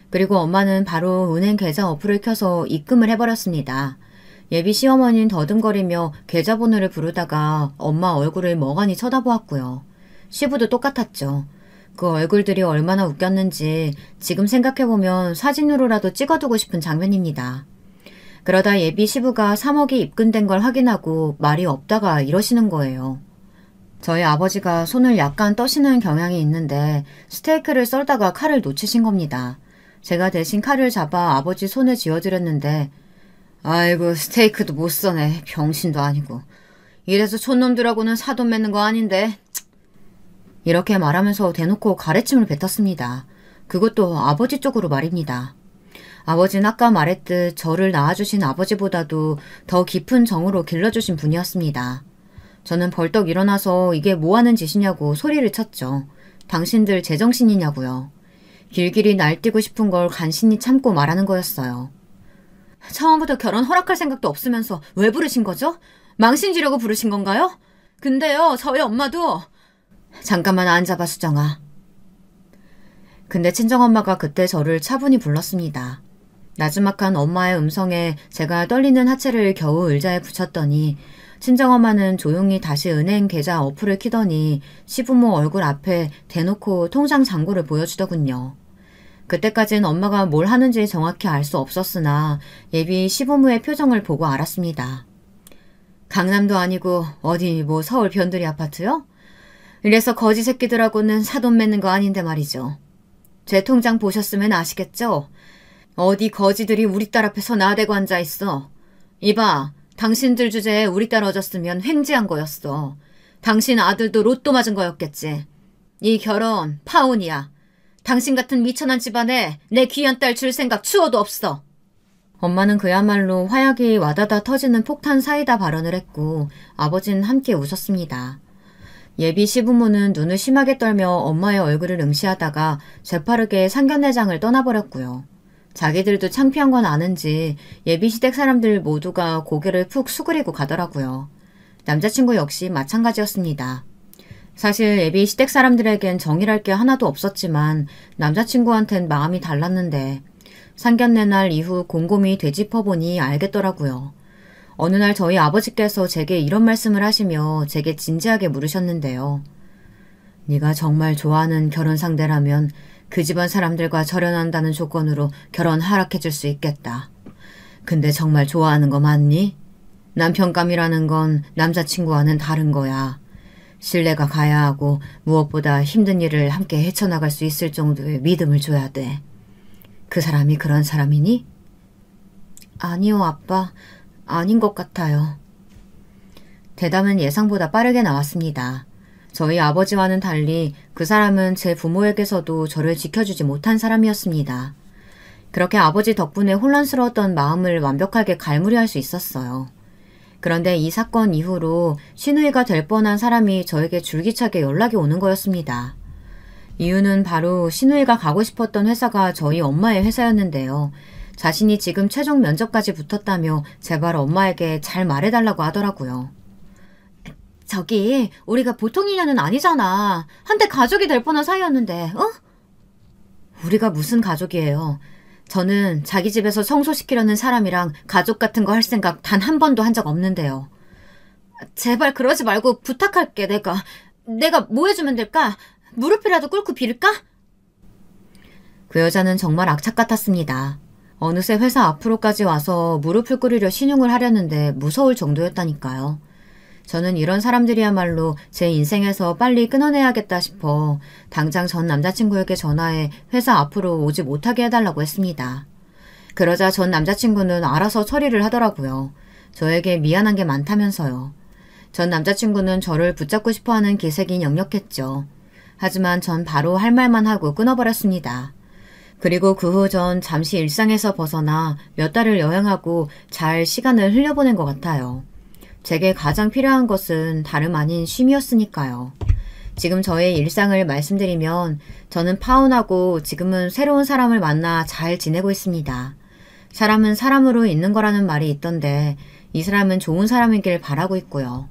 그리고 엄마는 바로 은행 계좌 어플을 켜서 입금을 해버렸습니다. 예비 시어머니는 더듬거리며 계좌번호를 부르다가 엄마 얼굴을 멍하니 쳐다보았고요. 시부도 똑같았죠. 그 얼굴들이 얼마나 웃겼는지 지금 생각해보면 사진으로라도 찍어두고 싶은 장면입니다. 그러다 예비 시부가 3억이 입금된 걸 확인하고 말이 없다가 이러시는 거예요. 저희 아버지가 손을 약간 떠시는 경향이 있는데 스테이크를 썰다가 칼을 놓치신 겁니다. 제가 대신 칼을 잡아 아버지 손을 쥐어드렸는데 아이고 스테이크도 못 써네. 병신도 아니고. 이래서 촌놈들하고는 사돈 맺는 거 아닌데. 이렇게 말하면서 대놓고 가래침을 뱉었습니다. 그것도 아버지 쪽으로 말입니다. 아버지는 아까 말했듯 저를 낳아주신 아버지보다도 더 깊은 정으로 길러주신 분이었습니다. 저는 벌떡 일어나서 이게 뭐하는 짓이냐고 소리를 쳤죠. 당신들 제정신이냐고요. 길길이 날뛰고 싶은 걸 간신히 참고 말하는 거였어요. 처음부터 결혼 허락할 생각도 없으면서 왜 부르신 거죠? 망신 주려고 부르신 건가요? 근데요, 저희 엄마도... 잠깐만 앉아봐, 수정아. 근데 친정엄마가 그때 저를 차분히 불렀습니다. 나지막한 엄마의 음성에 제가 떨리는 하체를 겨우 의자에 붙였더니 친정엄마는 조용히 다시 은행 계좌 어플을 키더니 시부모 얼굴 앞에 대놓고 통장 잔고를 보여주더군요. 그때까진 엄마가 뭘 하는지 정확히 알 수 없었으나 예비 시부모의 표정을 보고 알았습니다. 강남도 아니고 어디 뭐 서울 변두리 아파트요? 이래서 거지 새끼들하고는 사돈 맺는 거 아닌데 말이죠. 제 통장 보셨으면 아시겠죠? 어디 거지들이 우리 딸 앞에서 나대고 앉아있어. 이봐, 당신들 주제에 우리 딸 얻었으면 횡재한 거였어. 당신 아들도 로또 맞은 거였겠지. 이 결혼 파혼이야. 당신 같은 미천한 집안에 내 귀한 딸 줄 생각 추워도 없어. 엄마는 그야말로 화약이 와다다 터지는 폭탄 사이다 발언을 했고 아버지는 함께 웃었습니다. 예비 시부모는 눈을 심하게 떨며 엄마의 얼굴을 응시하다가 재빠르게 상견례장을 떠나버렸고요. 자기들도 창피한 건 아는지 예비 시댁 사람들 모두가 고개를 푹 수그리고 가더라고요. 남자친구 역시 마찬가지였습니다. 사실 예비 시댁 사람들에겐 정이랄 게 하나도 없었지만 남자친구한텐 마음이 달랐는데 상견례 날 이후 곰곰이 되짚어보니 알겠더라고요. 어느 날 저희 아버지께서 제게 이런 말씀을 하시며 제게 진지하게 물으셨는데요. 네가 정말 좋아하는 결혼 상대라면 그 집안 사람들과 절연한다는 조건으로 결혼 허락해줄 수 있겠다. 근데 정말 좋아하는 거 맞니? 남편감이라는 건 남자친구와는 다른 거야. 신뢰가 가야 하고 무엇보다 힘든 일을 함께 헤쳐나갈 수 있을 정도의 믿음을 줘야 돼. 그 사람이 그런 사람이니? 아니요, 아빠. 아닌 것 같아요. 대답은 예상보다 빠르게 나왔습니다. 저희 아버지와는 달리 그 사람은 제 부모에게서도 저를 지켜주지 못한 사람이었습니다. 그렇게 아버지 덕분에 혼란스러웠던 마음을 완벽하게 갈무리할 수 있었어요. 그런데 이 사건 이후로 시누이가 될 뻔한 사람이 저에게 줄기차게 연락이 오는 거였습니다. 이유는 바로 시누이가 가고 싶었던 회사가 저희 엄마의 회사였는데요. 자신이 지금 최종 면접까지 붙었다며 제발 엄마에게 잘 말해달라고 하더라고요. 저기 우리가 보통 인연은 아니잖아. 한때 가족이 될 뻔한 사이였는데, 어? 우리가 무슨 가족이에요. 저는 자기 집에서 청소시키려는 사람이랑 가족 같은 거 할 생각 단 한 번도 한 적 없는데요. 제발 그러지 말고 부탁할게. 내가 뭐 해주면 될까? 무릎이라도 꿇고 빌까? 그 여자는 정말 악착 같았습니다. 어느새 회사 앞으로까지 와서 무릎을 꿇으려 신용을 하려는데 무서울 정도였다니까요. 저는 이런 사람들이야말로 제 인생에서 빨리 끊어내야겠다 싶어 당장 전 남자친구에게 전화해 회사 앞으로 오지 못하게 해달라고 했습니다. 그러자 전 남자친구는 알아서 처리를 하더라고요. 저에게 미안한 게 많다면서요. 전 남자친구는 저를 붙잡고 싶어하는 기색이 역력했죠. 하지만 전 바로 할 말만 하고 끊어버렸습니다. 그리고 그 후 전 잠시 일상에서 벗어나 몇 달을 여행하고 잘 시간을 흘려보낸 것 같아요. 제게 가장 필요한 것은 다름 아닌 쉼이었으니까요. 지금 저의 일상을 말씀드리면 저는 파혼하고 지금은 새로운 사람을 만나 잘 지내고 있습니다. 사람은 사람으로 있는 거라는 말이 있던데 이 사람은 좋은 사람이길 바라고 있고요.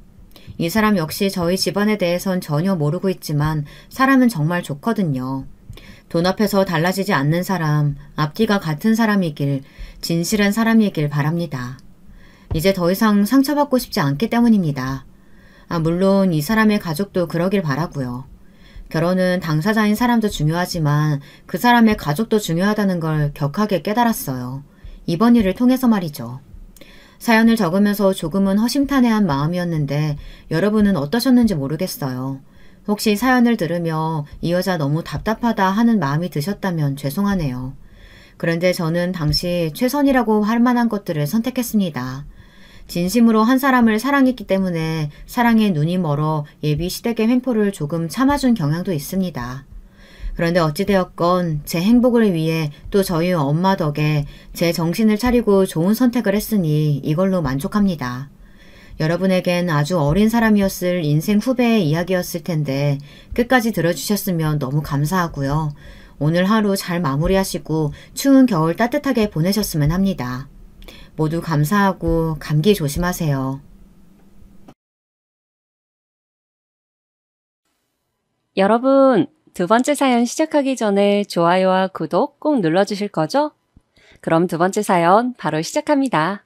이 사람 역시 저희 집안에 대해선 전혀 모르고 있지만 사람은 정말 좋거든요. 돈 앞에서 달라지지 않는 사람, 앞뒤가 같은 사람이길, 진실한 사람이길 바랍니다. 이제 더 이상 상처받고 싶지 않기 때문입니다. 물론 이 사람의 가족도 그러길 바라고요. 결혼은 당사자인 사람도 중요하지만 그 사람의 가족도 중요하다는 걸 격하게 깨달았어요. 이번 일을 통해서 말이죠. 사연을 적으면서 조금은 허심탄회한 마음이었는데 여러분은 어떠셨는지 모르겠어요. 혹시 사연을 들으며 이 여자 너무 답답하다 하는 마음이 드셨다면 죄송하네요. 그런데 저는 당시 최선이라고 할 만한 것들을 선택했습니다. 진심으로 한 사람을 사랑했기 때문에 사랑에 눈이 멀어 예비 시댁의 횡포를 조금 참아준 경향도 있습니다. 그런데 어찌되었건 제 행복을 위해 또 저희 엄마 덕에 제 정신을 차리고 좋은 선택을 했으니 이걸로 만족합니다. 여러분에겐 아주 어린 사람이었을 인생 후배의 이야기였을 텐데 끝까지 들어주셨으면 너무 감사하고요. 오늘 하루 잘 마무리하시고 추운 겨울 따뜻하게 보내셨으면 합니다. 모두 감사하고 감기 조심하세요. 여러분, 두 번째 사연 시작하기 전에 좋아요와 구독 꼭 눌러주실 거죠? 그럼 두 번째 사연 바로 시작합니다.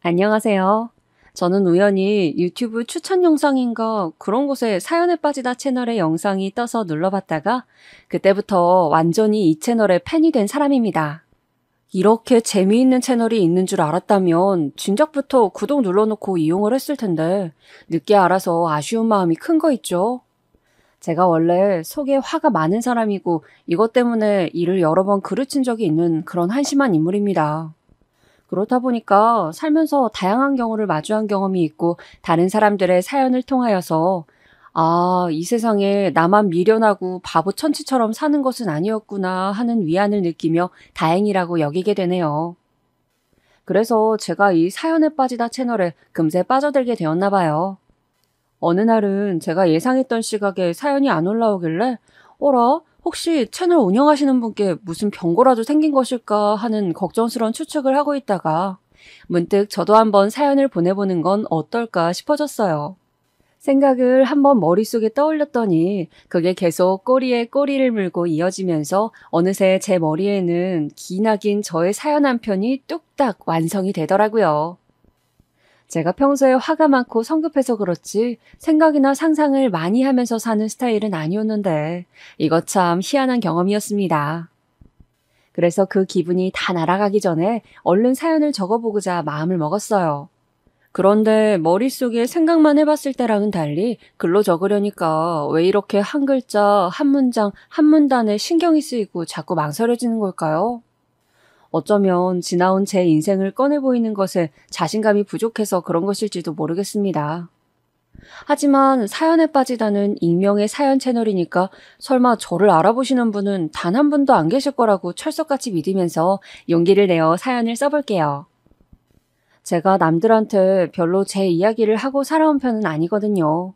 안녕하세요. 저는 우연히 유튜브 추천 영상인가 그런 곳에 사연에 빠지다 채널의 영상이 떠서 눌러봤다가 그때부터 완전히 이 채널의 팬이 된 사람입니다. 이렇게 재미있는 채널이 있는 줄 알았다면 진작부터 구독 눌러놓고 이용을 했을 텐데 늦게 알아서 아쉬운 마음이 큰 거 있죠. 제가 원래 속에 화가 많은 사람이고 이것 때문에 일을 여러 번 그르친 적이 있는 그런 한심한 인물입니다. 그렇다 보니까 살면서 다양한 경우를 마주한 경험이 있고 다른 사람들의 사연을 통하여서 이 세상에 나만 미련하고 바보 천치처럼 사는 것은 아니었구나 하는 위안을 느끼며 다행이라고 여기게 되네요. 그래서 제가 이 사연에 빠지다 채널에 금세 빠져들게 되었나 봐요. 어느 날은 제가 예상했던 시각에 사연이 안 올라오길래 어라? 혹시 채널 운영하시는 분께 무슨 병고라도 생긴 것일까 하는 걱정스러운 추측을 하고 있다가 문득 저도 한번 사연을 보내보는 건 어떨까 싶어졌어요. 생각을 한번 머릿속에 떠올렸더니 그게 계속 꼬리에 꼬리를 물고 이어지면서 어느새 제 머리에는 기나긴 저의 사연 한 편이 뚝딱 완성이 되더라고요. 제가 평소에 화가 많고 성급해서 그렇지 생각이나 상상을 많이 하면서 사는 스타일은 아니었는데 이거 참 희한한 경험이었습니다. 그래서 그 기분이 다 날아가기 전에 얼른 사연을 적어보고자 마음을 먹었어요. 그런데 머릿속에 생각만 해봤을 때랑은 달리 글로 적으려니까 왜 이렇게 한 글자, 한 문장, 한 문단에 신경이 쓰이고 자꾸 망설여지는 걸까요? 어쩌면 지나온 제 인생을 꺼내 보이는 것에 자신감이 부족해서 그런 것일지도 모르겠습니다. 하지만 사연에 빠지다는 익명의 사연 채널이니까 설마 저를 알아보시는 분은 단 한 분도 안 계실 거라고 철석같이 믿으면서 용기를 내어 사연을 써볼게요. 제가 남들한테 별로 제 이야기를 하고 살아온 편은 아니거든요.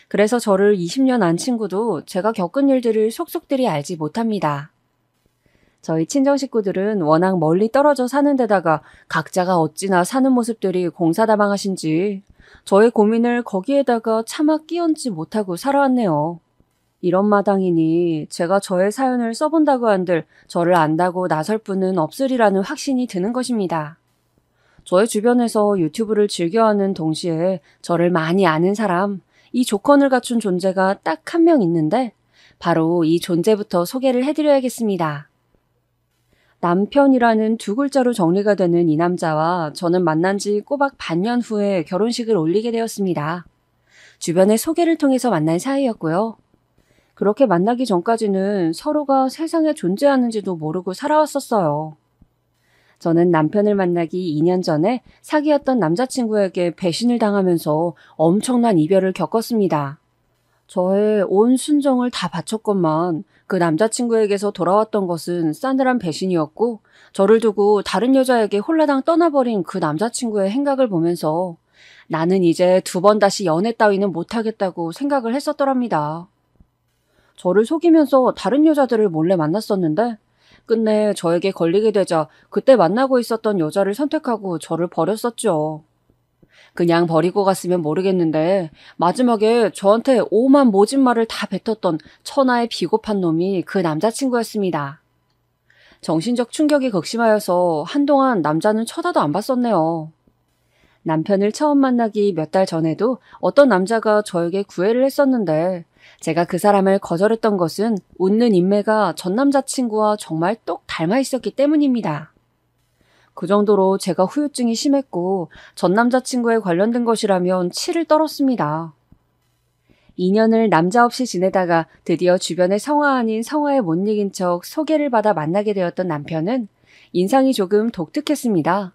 그래서 저를 20년 안 친구도 제가 겪은 일들을 속속들이 알지 못합니다. 저희 친정 식구들은 워낙 멀리 떨어져 사는 데다가 각자가 어찌나 사는 모습들이 공사다방하신지 저의 고민을 거기에다가 차마 끼얹지 못하고 살아왔네요. 이런 마당이니 제가 저의 사연을 써본다고 한들 저를 안다고 나설 분은 없으리라는 확신이 드는 것입니다. 저의 주변에서 유튜브를 즐겨하는 동시에 저를 많이 아는 사람, 이 조건을 갖춘 존재가 딱 한 명 있는데 바로 이 존재부터 소개를 해드려야겠습니다. 남편이라는 두 글자로 정리가 되는 이 남자와 저는 만난 지 꼬박 반년 후에 결혼식을 올리게 되었습니다. 주변의 소개를 통해서 만난 사이였고요. 그렇게 만나기 전까지는 서로가 세상에 존재하는지도 모르고 살아왔었어요. 저는 남편을 만나기 2년 전에 사귀었던 남자친구에게 배신을 당하면서 엄청난 이별을 겪었습니다. 저의 온 순정을 다 바쳤건만 그 남자친구에게서 돌아왔던 것은 싸늘한 배신이었고 저를 두고 다른 여자에게 홀라당 떠나버린 그 남자친구의 행각을 보면서 나는 이제 두 번 다시 연애 따위는 못하겠다고 생각을 했었더랍니다. 저를 속이면서 다른 여자들을 몰래 만났었는데 끝내 저에게 걸리게 되자 그때 만나고 있었던 여자를 선택하고 저를 버렸었죠. 그냥 버리고 갔으면 모르겠는데 마지막에 저한테 오만 모진 말을 다 뱉었던 천하의 비겁한 놈이 그 남자친구였습니다. 정신적 충격이 극심하여서 한동안 남자는 쳐다도 안 봤었네요. 남편을 처음 만나기 몇 달 전에도 어떤 남자가 저에게 구애를 했었는데 제가 그 사람을 거절했던 것은 웃는 인매가 전 남자친구와 정말 똑 닮아 있었기 때문입니다. 그 정도로 제가 후유증이 심했고 전 남자친구에 관련된 것이라면 치를 떨었습니다. 2년을 남자 없이 지내다가 드디어 주변의 성화 아닌 성화에 못 이긴 척 소개를 받아 만나게 되었던 남편은 인상이 조금 독특했습니다.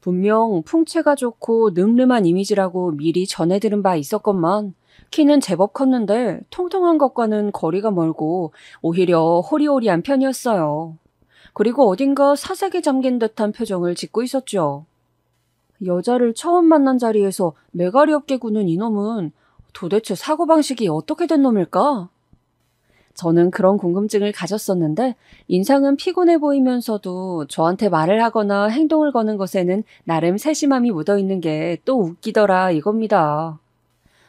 분명 풍채가 좋고 늠름한 이미지라고 미리 전해 들은 바 있었건만 키는 제법 컸는데 통통한 것과는 거리가 멀고 오히려 호리호리한 편이었어요. 그리고 어딘가 사색에 잠긴 듯한 표정을 짓고 있었죠. 여자를 처음 만난 자리에서 매가리 없게 구는 이놈은 도대체 사고방식이 어떻게 된 놈일까? 저는 그런 궁금증을 가졌었는데 인상은 피곤해 보이면서도 저한테 말을 하거나 행동을 거는 것에는 나름 세심함이 묻어있는 게 또 웃기더라 이겁니다.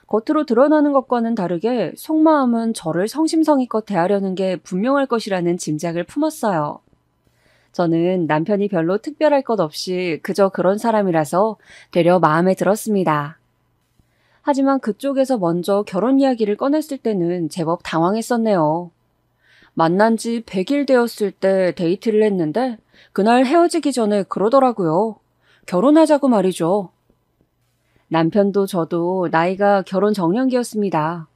겉으로 드러나는 것과는 다르게 속마음은 저를 성심성의껏 대하려는 게 분명할 것이라는 짐작을 품었어요. 저는 남편이 별로 특별할 것 없이 그저 그런 사람이라서 되려 마음에 들었습니다. 하지만 그쪽에서 먼저 결혼 이야기를 꺼냈을 때는 제법 당황했었네요. 만난 지 100일 되었을 때 데이트를 했는데 그날 헤어지기 전에 그러더라고요. 결혼하자고 말이죠. 남편도 저도 나이가 결혼 정년기였습니다.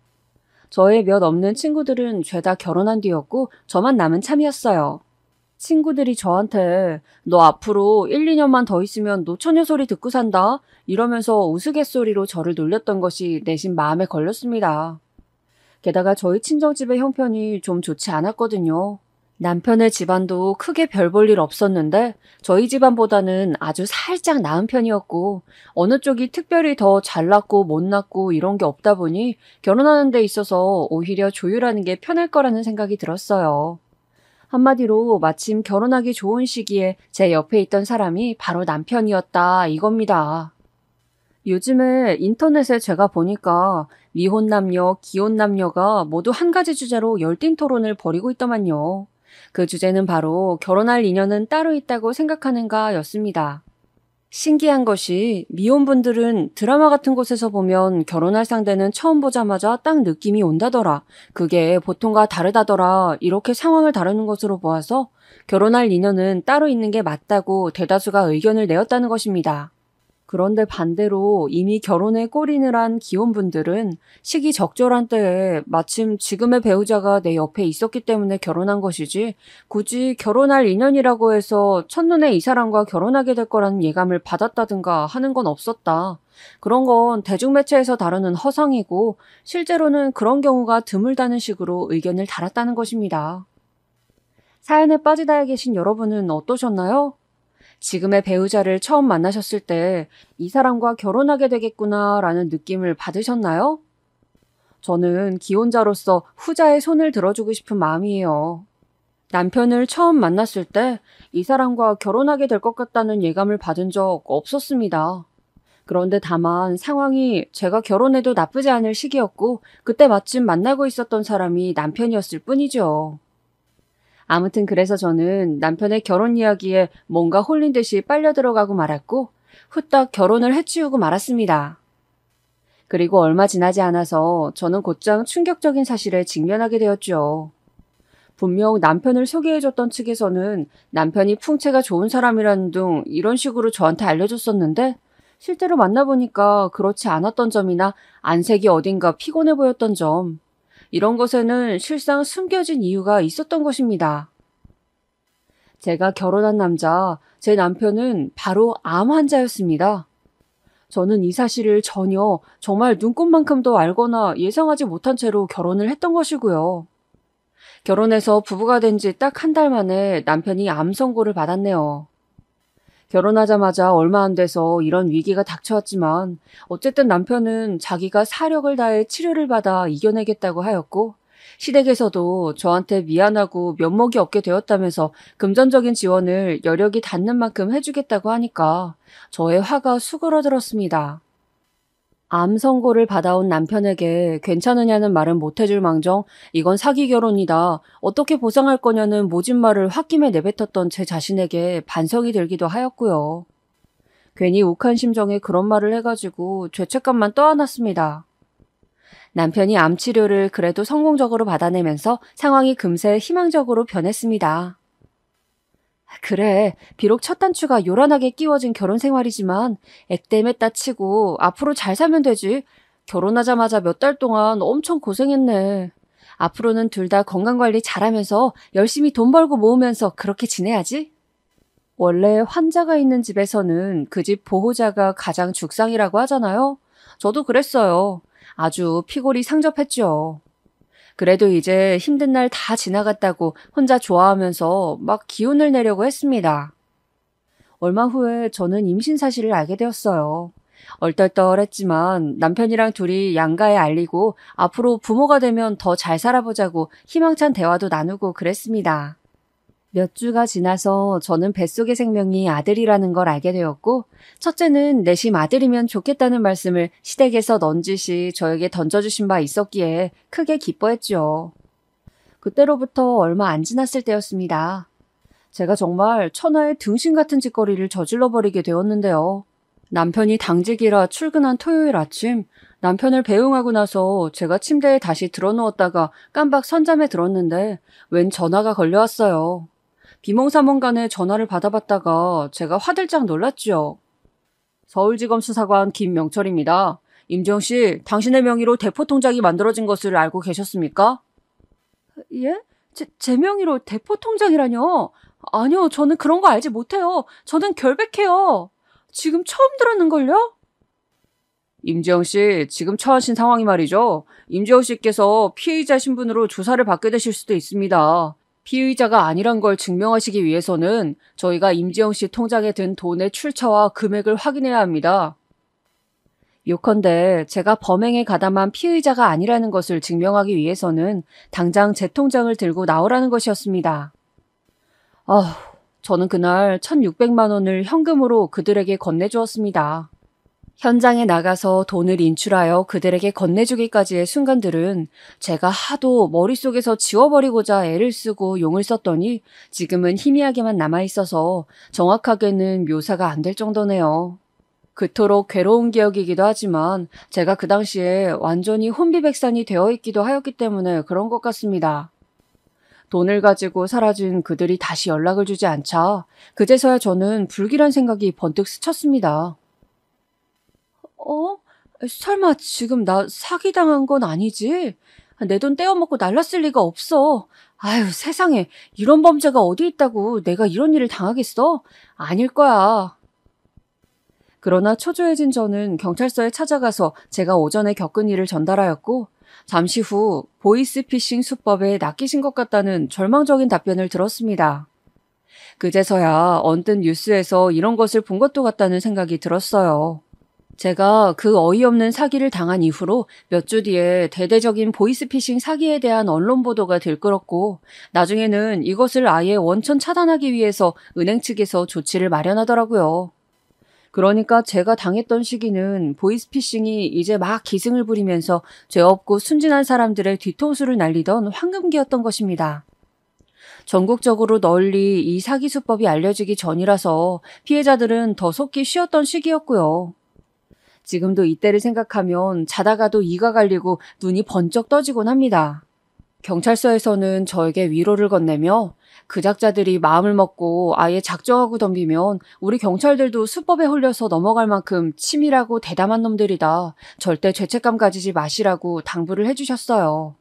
저의 몇 없는 친구들은 죄다 결혼한 뒤였고 저만 남은 참이었어요. 친구들이 저한테 너 앞으로 1, 2년만 더 있으면 노처녀 소리 듣고 산다 이러면서 우스갯소리로 저를 놀렸던 것이 내심 마음에 걸렸습니다. 게다가 저희 친정집의 형편이 좀 좋지 않았거든요. 남편의 집안도 크게 별 볼 일 없었는데 저희 집안보다는 아주 살짝 나은 편이었고 어느 쪽이 특별히 더 잘났고 못났고 이런 게 없다 보니 결혼하는 데 있어서 오히려 조율하는 게 편할 거라는 생각이 들었어요. 한마디로 마침 결혼하기 좋은 시기에 제 옆에 있던 사람이 바로 남편이었다 이겁니다. 요즘에 인터넷에 제가 보니까 미혼 남녀, 기혼 남녀가 모두 한 가지 주제로 열띤 토론을 벌이고 있더만요. 그 주제는 바로 결혼할 인연은 따로 있다고 생각하는가 였습니다. 신기한 것이 미혼분들은 드라마 같은 곳에서 보면 결혼할 상대는 처음 보자마자 딱 느낌이 온다더라. 그게 보통과 다르다더라. 이렇게 상황을 다루는 것으로 보아서 결혼할 인연은 따로 있는 게 맞다고 대다수가 의견을 내었다는 것입니다. 그런데 반대로 이미 결혼에 골인을 한 기혼분들은 시기적절한 때에 마침 지금의 배우자가 내 옆에 있었기 때문에 결혼한 것이지 굳이 결혼할 인연이라고 해서 첫눈에 이 사람과 결혼하게 될 거라는 예감을 받았다든가 하는 건 없었다. 그런 건 대중매체에서 다루는 허상이고 실제로는 그런 경우가 드물다는 식으로 의견을 달았다는 것입니다. 사연에 빠지다 계신 여러분은 어떠셨나요? 지금의 배우자를 처음 만나셨을 때 이 사람과 결혼하게 되겠구나 라는 느낌을 받으셨나요? 저는 기혼자로서 후자의 손을 들어주고 싶은 마음이에요. 남편을 처음 만났을 때 이 사람과 결혼하게 될 것 같다는 예감을 받은 적 없었습니다. 그런데 다만 상황이 제가 결혼해도 나쁘지 않을 시기였고 그때 마침 만나고 있었던 사람이 남편이었을 뿐이죠. 아무튼 그래서 저는 남편의 결혼 이야기에 뭔가 홀린 듯이 빨려 들어가고 말았고 후딱 결혼을 해치우고 말았습니다. 그리고 얼마 지나지 않아서 저는 곧장 충격적인 사실에 직면하게 되었죠. 분명 남편을 소개해줬던 측에서는 남편이 풍채가 좋은 사람이라는 둥 이런 식으로 저한테 알려줬었는데 실제로 만나보니까 그렇지 않았던 점이나 안색이 어딘가 피곤해 보였던 점 이런 것에는 실상 숨겨진 이유가 있었던 것입니다. 제가 결혼한 남자, 제 남편은 바로 암 환자였습니다. 저는 이 사실을 전혀 정말 눈꼽만큼도 알거나 예상하지 못한 채로 결혼을 했던 것이고요. 결혼해서 부부가 된 지 딱 한 달 만에 남편이 암 선고를 받았네요. 결혼하자마자 얼마 안 돼서 이런 위기가 닥쳐왔지만 어쨌든 남편은 자기가 사력을 다해 치료를 받아 이겨내겠다고 하였고 시댁에서도 저한테 미안하고 면목이 없게 되었다면서 금전적인 지원을 여력이 닿는 만큼 해주겠다고 하니까 저의 화가 수그러들었습니다. 암 선고를 받아온 남편에게 괜찮으냐는 말은 못해줄 망정 이건 사기 결혼이다. 어떻게 보상할 거냐는 모진 말을 홧김에 내뱉었던 제 자신에게 반성이 들기도 하였고요. 괜히 욱한 심정에 그런 말을 해가지고 죄책감만 떠안았습니다. 남편이 암 치료를 그래도 성공적으로 받아내면서 상황이 금세 희망적으로 변했습니다. 그래, 비록 첫 단추가 요란하게 끼워진 결혼 생활이지만 액땜했다 치고 앞으로 잘 살면 되지. 결혼하자마자 몇 달 동안 엄청 고생했네. 앞으로는 둘 다 건강관리 잘하면서 열심히 돈 벌고 모으면서 그렇게 지내야지. 원래 환자가 있는 집에서는 그 집 보호자가 가장 죽상이라고 하잖아요. 저도 그랬어요. 아주 피골이 상접했죠. 그래도 이제 힘든 날 다 지나갔다고 혼자 좋아하면서 막 기운을 내려고 했습니다. 얼마 후에 저는 임신 사실을 알게 되었어요. 얼떨떨했지만 남편이랑 둘이 양가에 알리고 앞으로 부모가 되면 더 잘 살아보자고 희망찬 대화도 나누고 그랬습니다. 몇 주가 지나서 저는 뱃속의 생명이 아들이라는 걸 알게 되었고 첫째는 내심 아들이면 좋겠다는 말씀을 시댁에서 넌지시 저에게 던져주신 바 있었기에 크게 기뻐했죠. 그때로부터 얼마 안 지났을 때였습니다. 제가 정말 천하의 등신 같은 짓거리를 저질러버리게 되었는데요. 남편이 당직이라 출근한 토요일 아침 남편을 배웅하고 나서 제가 침대에 다시 들어누웠다가 깜박 선잠에 들었는데 웬 전화가 걸려왔어요. 비몽사몽간에 전화를 받아봤다가 제가 화들짝 놀랐죠. 서울지검 수사관 김명철입니다. 임지영 씨, 당신의 명의로 대포통장이 만들어진 것을 알고 계셨습니까? 예? 제 명의로 대포통장이라뇨? 아니요, 저는 그런 거 알지 못해요. 저는 결백해요. 지금 처음 들었는걸요? 임지영 씨, 지금 처하신 상황이 말이죠. 임지영 씨께서 피의자 신분으로 조사를 받게 되실 수도 있습니다. 피의자가 아니란 걸 증명하시기 위해서는 저희가 임지영 씨 통장에 든 돈의 출처와 금액을 확인해야 합니다. 요컨대 제가 범행에 가담한 피의자가 아니라는 것을 증명하기 위해서는 당장 제 통장을 들고 나오라는 것이었습니다. 저는 그날 1,600만 원을 현금으로 그들에게 건네주었습니다. 현장에 나가서 돈을 인출하여 그들에게 건네주기까지의 순간들은 제가 하도 머릿속에서 지워버리고자 애를 쓰고 용을 썼더니 지금은 희미하게만 남아있어서 정확하게는 묘사가 안 될 정도네요. 그토록 괴로운 기억이기도 하지만 제가 그 당시에 완전히 혼비백산이 되어 있기도 하였기 때문에 그런 것 같습니다. 돈을 가지고 사라진 그들이 다시 연락을 주지 않자 그제서야 저는 불길한 생각이 번뜩 스쳤습니다. 설마 지금 나 사기당한 건 아니지? 내 돈 떼어먹고 날랐을 리가 없어. 아유, 세상에 이런 범죄가 어디 있다고 내가 이런 일을 당하겠어? 아닐 거야. 그러나 초조해진 저는 경찰서에 찾아가서 제가 오전에 겪은 일을 전달하였고 잠시 후 보이스피싱 수법에 낚이신 것 같다는 절망적인 답변을 들었습니다. 그제서야 언뜻 뉴스에서 이런 것을 본 것도 같다는 생각이 들었어요. 제가 그 어이없는 사기를 당한 이후로 몇 주 뒤에 대대적인 보이스피싱 사기에 대한 언론 보도가 들끓었고 나중에는 이것을 아예 원천 차단하기 위해서 은행 측에서 조치를 마련하더라고요. 그러니까 제가 당했던 시기는 보이스피싱이 이제 막 기승을 부리면서 죄 없고 순진한 사람들의 뒤통수를 날리던 황금기였던 것입니다. 전국적으로 널리 이 사기 수법이 알려지기 전이라서 피해자들은 더 속기 쉬웠던 시기였고요. 지금도 이때를 생각하면 자다가도 이가 갈리고 눈이 번쩍 떠지곤 합니다. 경찰서에서는 저에게 위로를 건네며 그 작자들이 마음을 먹고 아예 작정하고 덤비면 우리 경찰들도 수법에 홀려서 넘어갈 만큼 치밀하고 대담한 놈들이다. 절대 죄책감 가지지 마시라고 당부를 해주셨어요.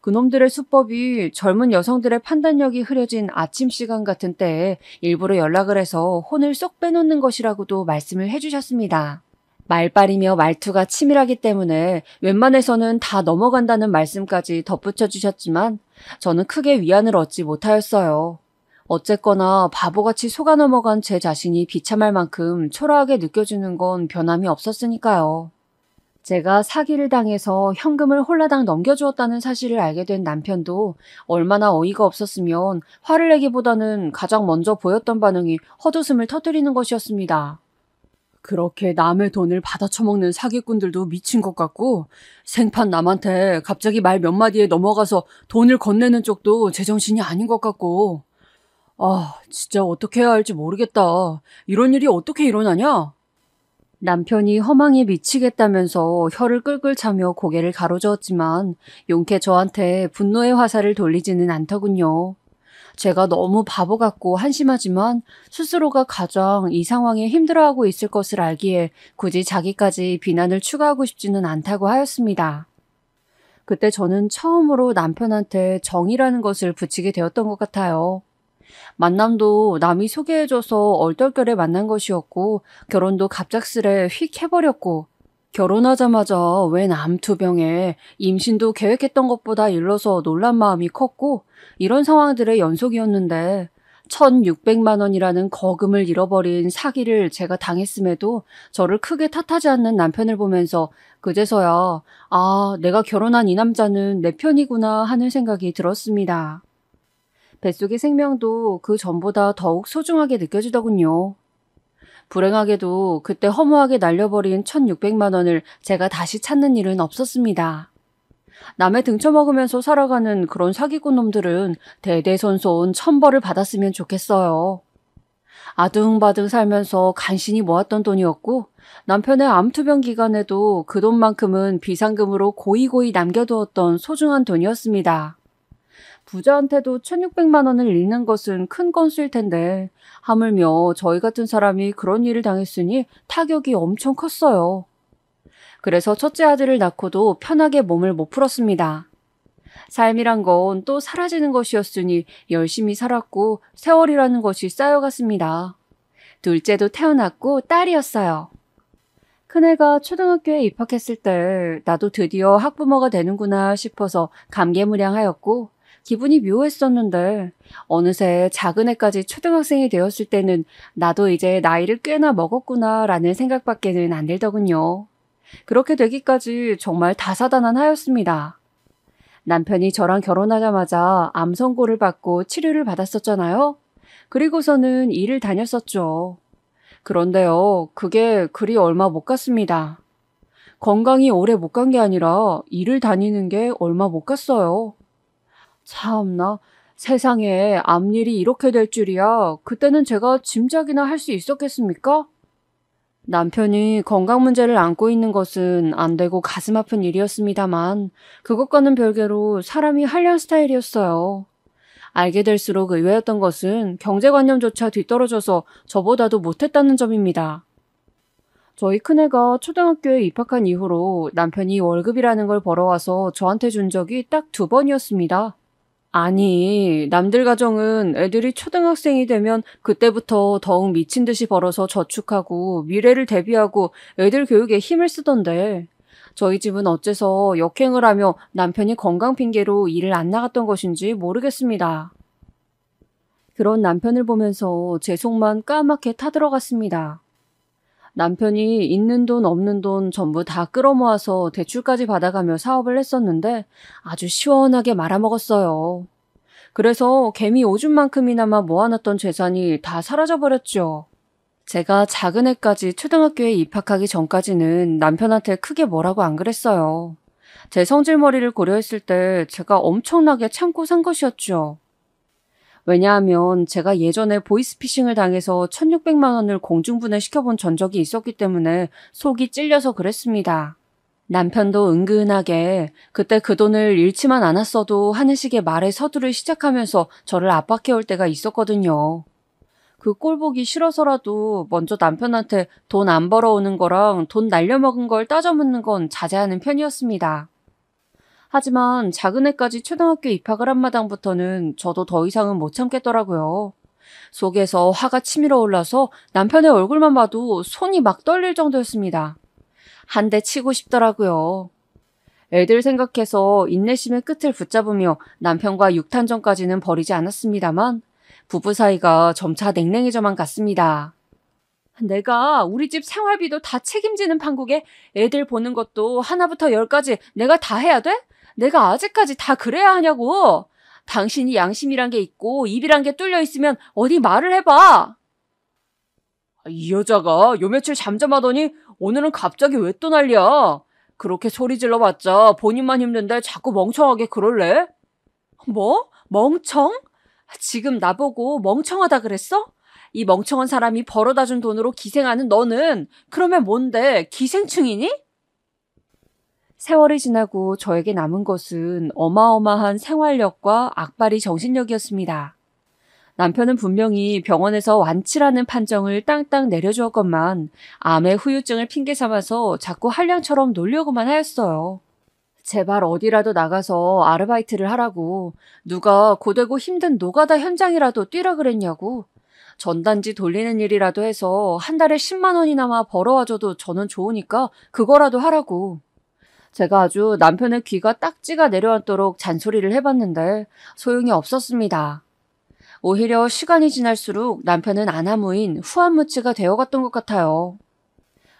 그놈들의 수법이 젊은 여성들의 판단력이 흐려진 아침 시간 같은 때에 일부러 연락을 해서 혼을 쏙 빼놓는 것이라고도 말씀을 해주셨습니다. 말빨이며 말투가 치밀하기 때문에 웬만해서는 다 넘어간다는 말씀까지 덧붙여 주셨지만 저는 크게 위안을 얻지 못하였어요. 어쨌거나 바보같이 속아 넘어간 제 자신이 비참할 만큼 초라하게 느껴지는 건 변함이 없었으니까요. 제가 사기를 당해서 현금을 홀라당 넘겨주었다는 사실을 알게 된 남편도 얼마나 어이가 없었으면 화를 내기보다는 가장 먼저 보였던 반응이 헛웃음을 터뜨리는 것이었습니다. 그렇게 남의 돈을 받아쳐먹는 사기꾼들도 미친 것 같고 생판 남한테 갑자기 말 몇 마디에 넘어가서 돈을 건네는 쪽도 제정신이 아닌 것 같고 진짜 어떻게 해야 할지 모르겠다. 이런 일이 어떻게 일어나냐? 남편이 허망에 미치겠다면서 혀를 끌끌 차며 고개를 가로저었지만 용케 저한테 분노의 화살을 돌리지는 않더군요. 제가 너무 바보 같고 한심하지만 스스로가 가장 이 상황에 힘들어하고 있을 것을 알기에 굳이 자기까지 비난을 추가하고 싶지는 않다고 하였습니다. 그때 저는 처음으로 남편한테 정이라는 것을 붙이게 되었던 것 같아요. 만남도 남이 소개해줘서 얼떨결에 만난 것이었고 결혼도 갑작스레 휙 해버렸고 결혼하자마자 웬 암투병에 임신도 계획했던 것보다 일러서 놀란 마음이 컸고 이런 상황들의 연속이었는데 1,600만 원이라는 거금을 잃어버린 사기를 제가 당했음에도 저를 크게 탓하지 않는 남편을 보면서 그제서야 내가 결혼한 이 남자는 내 편이구나 하는 생각이 들었습니다. 뱃속의 생명도 그 전보다 더욱 소중하게 느껴지더군요. 불행하게도 그때 허무하게 날려버린 1,600만 원을 제가 다시 찾는 일은 없었습니다. 남의 등쳐먹으면서 살아가는 그런 사기꾼 놈들은 대대손손 천벌을 받았으면 좋겠어요. 아둥바둥 살면서 간신히 모았던 돈이었고 남편의 암투병 기간에도 그 돈만큼은 비상금으로 고이고이 남겨두었던 소중한 돈이었습니다. 부자한테도 1,600만 원을 잃는 것은 큰 건수일 텐데 하물며 저희 같은 사람이 그런 일을 당했으니 타격이 엄청 컸어요. 그래서 첫째 아들을 낳고도 편하게 몸을 못 풀었습니다. 삶이란 건 또 사라지는 것이었으니 열심히 살았고 세월이라는 것이 쌓여갔습니다. 둘째도 태어났고 딸이었어요. 큰애가 초등학교에 입학했을 때 나도 드디어 학부모가 되는구나 싶어서 감개무량하였고 기분이 묘했었는데 어느새 작은 애까지 초등학생이 되었을 때는 나도 이제 나이를 꽤나 먹었구나 라는 생각밖에는 안 들더군요. 그렇게 되기까지 정말 다사다난하였습니다. 남편이 저랑 결혼하자마자 암 선고를 받고 치료를 받았었잖아요. 그리고서는 일을 다녔었죠. 그런데요, 그게 그리 얼마 못 갔습니다. 건강이 오래 못 간 게 아니라 일을 다니는 게 얼마 못 갔어요. 참나, 세상에 앞일이 이렇게 될 줄이야. 그때는 제가 짐작이나 할 수 있었겠습니까? 남편이 건강 문제를 안고 있는 것은 안 되고 가슴 아픈 일이었습니다만 그것과는 별개로 사람이 한량 스타일이었어요. 알게 될수록 의외였던 것은 경제관념조차 뒤떨어져서 저보다도 못했다는 점입니다. 저희 큰애가 초등학교에 입학한 이후로 남편이 월급이라는 걸 벌어와서 저한테 준 적이 딱 2번이었습니다. 아니, 남들 가정은 애들이 초등학생이 되면 그때부터 더욱 미친 듯이 벌어서 저축하고 미래를 대비하고 애들 교육에 힘을 쓰던데 저희 집은 어째서 역행을 하며 남편이 건강 핑계로 일을 안 나갔던 것인지 모르겠습니다. 그런 남편을 보면서 제 속만 까맣게 타들어갔습니다. 남편이 있는 돈 없는 돈 전부 다 끌어모아서 대출까지 받아가며 사업을 했었는데 아주 시원하게 말아먹었어요. 그래서 개미 오줌만큼이나마 모아놨던 재산이 다 사라져버렸죠. 제가 작은 애까지 초등학교에 입학하기 전까지는 남편한테 크게 뭐라고 안 그랬어요. 제 성질머리를 고려했을 때 제가 엄청나게 참고 산 것이었죠. 왜냐하면 제가 예전에 보이스피싱을 당해서 1,600만 원을 공중분해 시켜본 전적이 있었기 때문에 속이 찔려서 그랬습니다. 남편도 은근하게 그때 그 돈을 잃지만 않았어도 하는 식의 말에 서두를 시작하면서 저를 압박해올 때가 있었거든요. 그 꼴 보기 싫어서라도 먼저 남편한테 돈 안 벌어오는 거랑 돈 날려먹은 걸 따져묻는 건 자제하는 편이었습니다. 하지만 작은 애까지 초등학교 입학을 한 마당부터는 저도 더 이상은 못 참겠더라고요. 속에서 화가 치밀어 올라서 남편의 얼굴만 봐도 손이 막 떨릴 정도였습니다. 한 대 치고 싶더라고요. 애들 생각해서 인내심의 끝을 붙잡으며 남편과 육탄전까지는 벌이지 않았습니다만 부부 사이가 점차 냉랭해져만 갔습니다. 내가 우리 집 생활비도 다 책임지는 판국에 애들 보는 것도 하나부터 10까지 내가 다 해야 돼? 내가 아직까지 다 그래야 하냐고. 당신이 양심이란 게 있고 입이란 게 뚫려 있으면 어디 말을 해봐. 이 여자가 요 며칠 잠잠하더니 오늘은 갑자기 왜 또 난리야? 그렇게 소리 질러봤자 본인만 힘든데 자꾸 멍청하게 그럴래? 뭐? 멍청? 지금 나보고 멍청하다 그랬어? 이 멍청한 사람이 벌어다 준 돈으로 기생하는 너는 그러면 뭔데 기생충이니? 세월이 지나고 저에게 남은 것은 어마어마한 생활력과 악바리 정신력이었습니다. 남편은 분명히 병원에서 완치라는 판정을 땅땅 내려주었건만 암의 후유증을 핑계 삼아서 자꾸 한량처럼 놀려고만 하였어요. 제발 어디라도 나가서 아르바이트를 하라고, 누가 고되고 힘든 노가다 현장이라도 뛰라 그랬냐고, 전단지 돌리는 일이라도 해서 한 달에 10만 원이나마 벌어와줘도 저는 좋으니까 그거라도 하라고. 제가 아주 남편의 귀가 딱지가 내려앉도록 잔소리를 해봤는데 소용이 없었습니다. 오히려 시간이 지날수록 남편은 아나무인 후안무치가 되어갔던 것 같아요.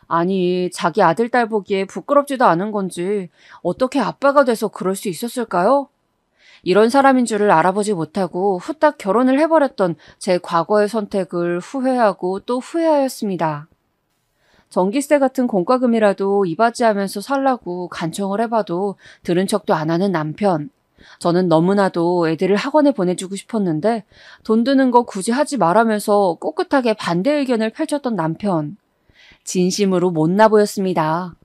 아니, 자기 아들, 딸 보기에 부끄럽지도 않은 건지 어떻게 아빠가 돼서 그럴 수 있었을까요? 이런 사람인 줄을 알아보지 못하고 후딱 결혼을 해버렸던 제 과거의 선택을 후회하고 또 후회하였습니다. 전기세 같은 공과금이라도 이바지하면서 살라고 간청을 해봐도 들은 척도 안 하는 남편. 저는 너무나도 애들을 학원에 보내주고 싶었는데 돈 드는 거 굳이 하지 말라면서 꿋꿋하게 반대 의견을 펼쳤던 남편. 진심으로 못나 보였습니다.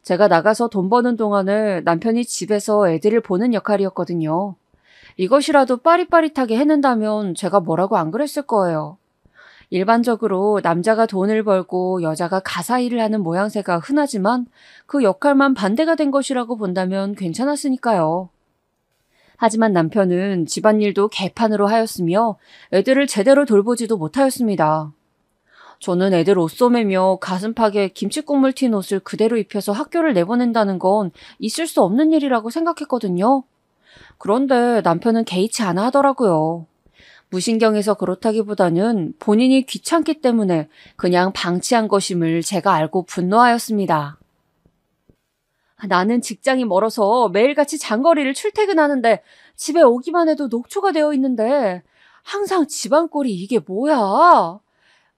제가 나가서 돈 버는 동안에 남편이 집에서 애들을 보는 역할이었거든요. 이것이라도 빠릿빠릿하게 해낸다면 제가 뭐라고 안 그랬을 거예요. 일반적으로 남자가 돈을 벌고 여자가 가사 일을 하는 모양새가 흔하지만 그 역할만 반대가 된 것이라고 본다면 괜찮았으니까요. 하지만 남편은 집안일도 개판으로 하였으며 애들을 제대로 돌보지도 못하였습니다. 저는 애들 옷 소매며 가슴팍에 김치국물 튄 옷을 그대로 입혀서 학교를 내보낸다는 건 있을 수 없는 일이라고 생각했거든요. 그런데 남편은 개의치 않아 하더라고요. 무신경해서 그렇다기보다는 본인이 귀찮기 때문에 그냥 방치한 것임을 제가 알고 분노하였습니다. 나는 직장이 멀어서 매일같이 장거리를 출퇴근하는데 집에 오기만 해도 녹초가 되어 있는데 항상 집안꼴이 이게 뭐야?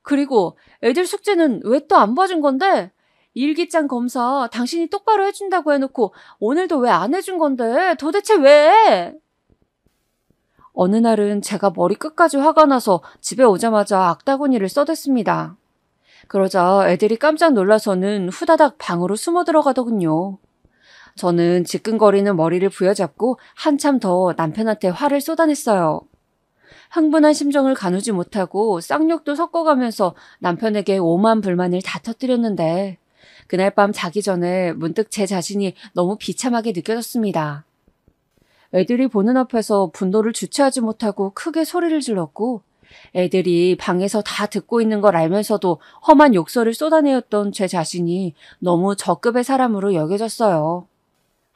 그리고 애들 숙제는 왜 또 안 봐준 건데? 일기장 검사 당신이 똑바로 해준다고 해놓고 오늘도 왜 안 해준 건데? 도대체 왜? 어느 날은 제가 머리 끝까지 화가 나서 집에 오자마자 악다구니를 써댔습니다. 그러자 애들이 깜짝 놀라서는 후다닥 방으로 숨어 들어가더군요. 저는 지끈거리는 머리를 부여잡고 한참 더 남편한테 화를 쏟아냈어요. 흥분한 심정을 가누지 못하고 쌍욕도 섞어가면서 남편에게 오만 불만을 다 터뜨렸는데 그날 밤 자기 전에 문득 제 자신이 너무 비참하게 느껴졌습니다. 애들이 보는 앞에서 분노를 주체하지 못하고 크게 소리를 질렀고 애들이 방에서 다 듣고 있는 걸 알면서도 험한 욕설을 쏟아내었던 제 자신이 너무 저급의 사람으로 여겨졌어요.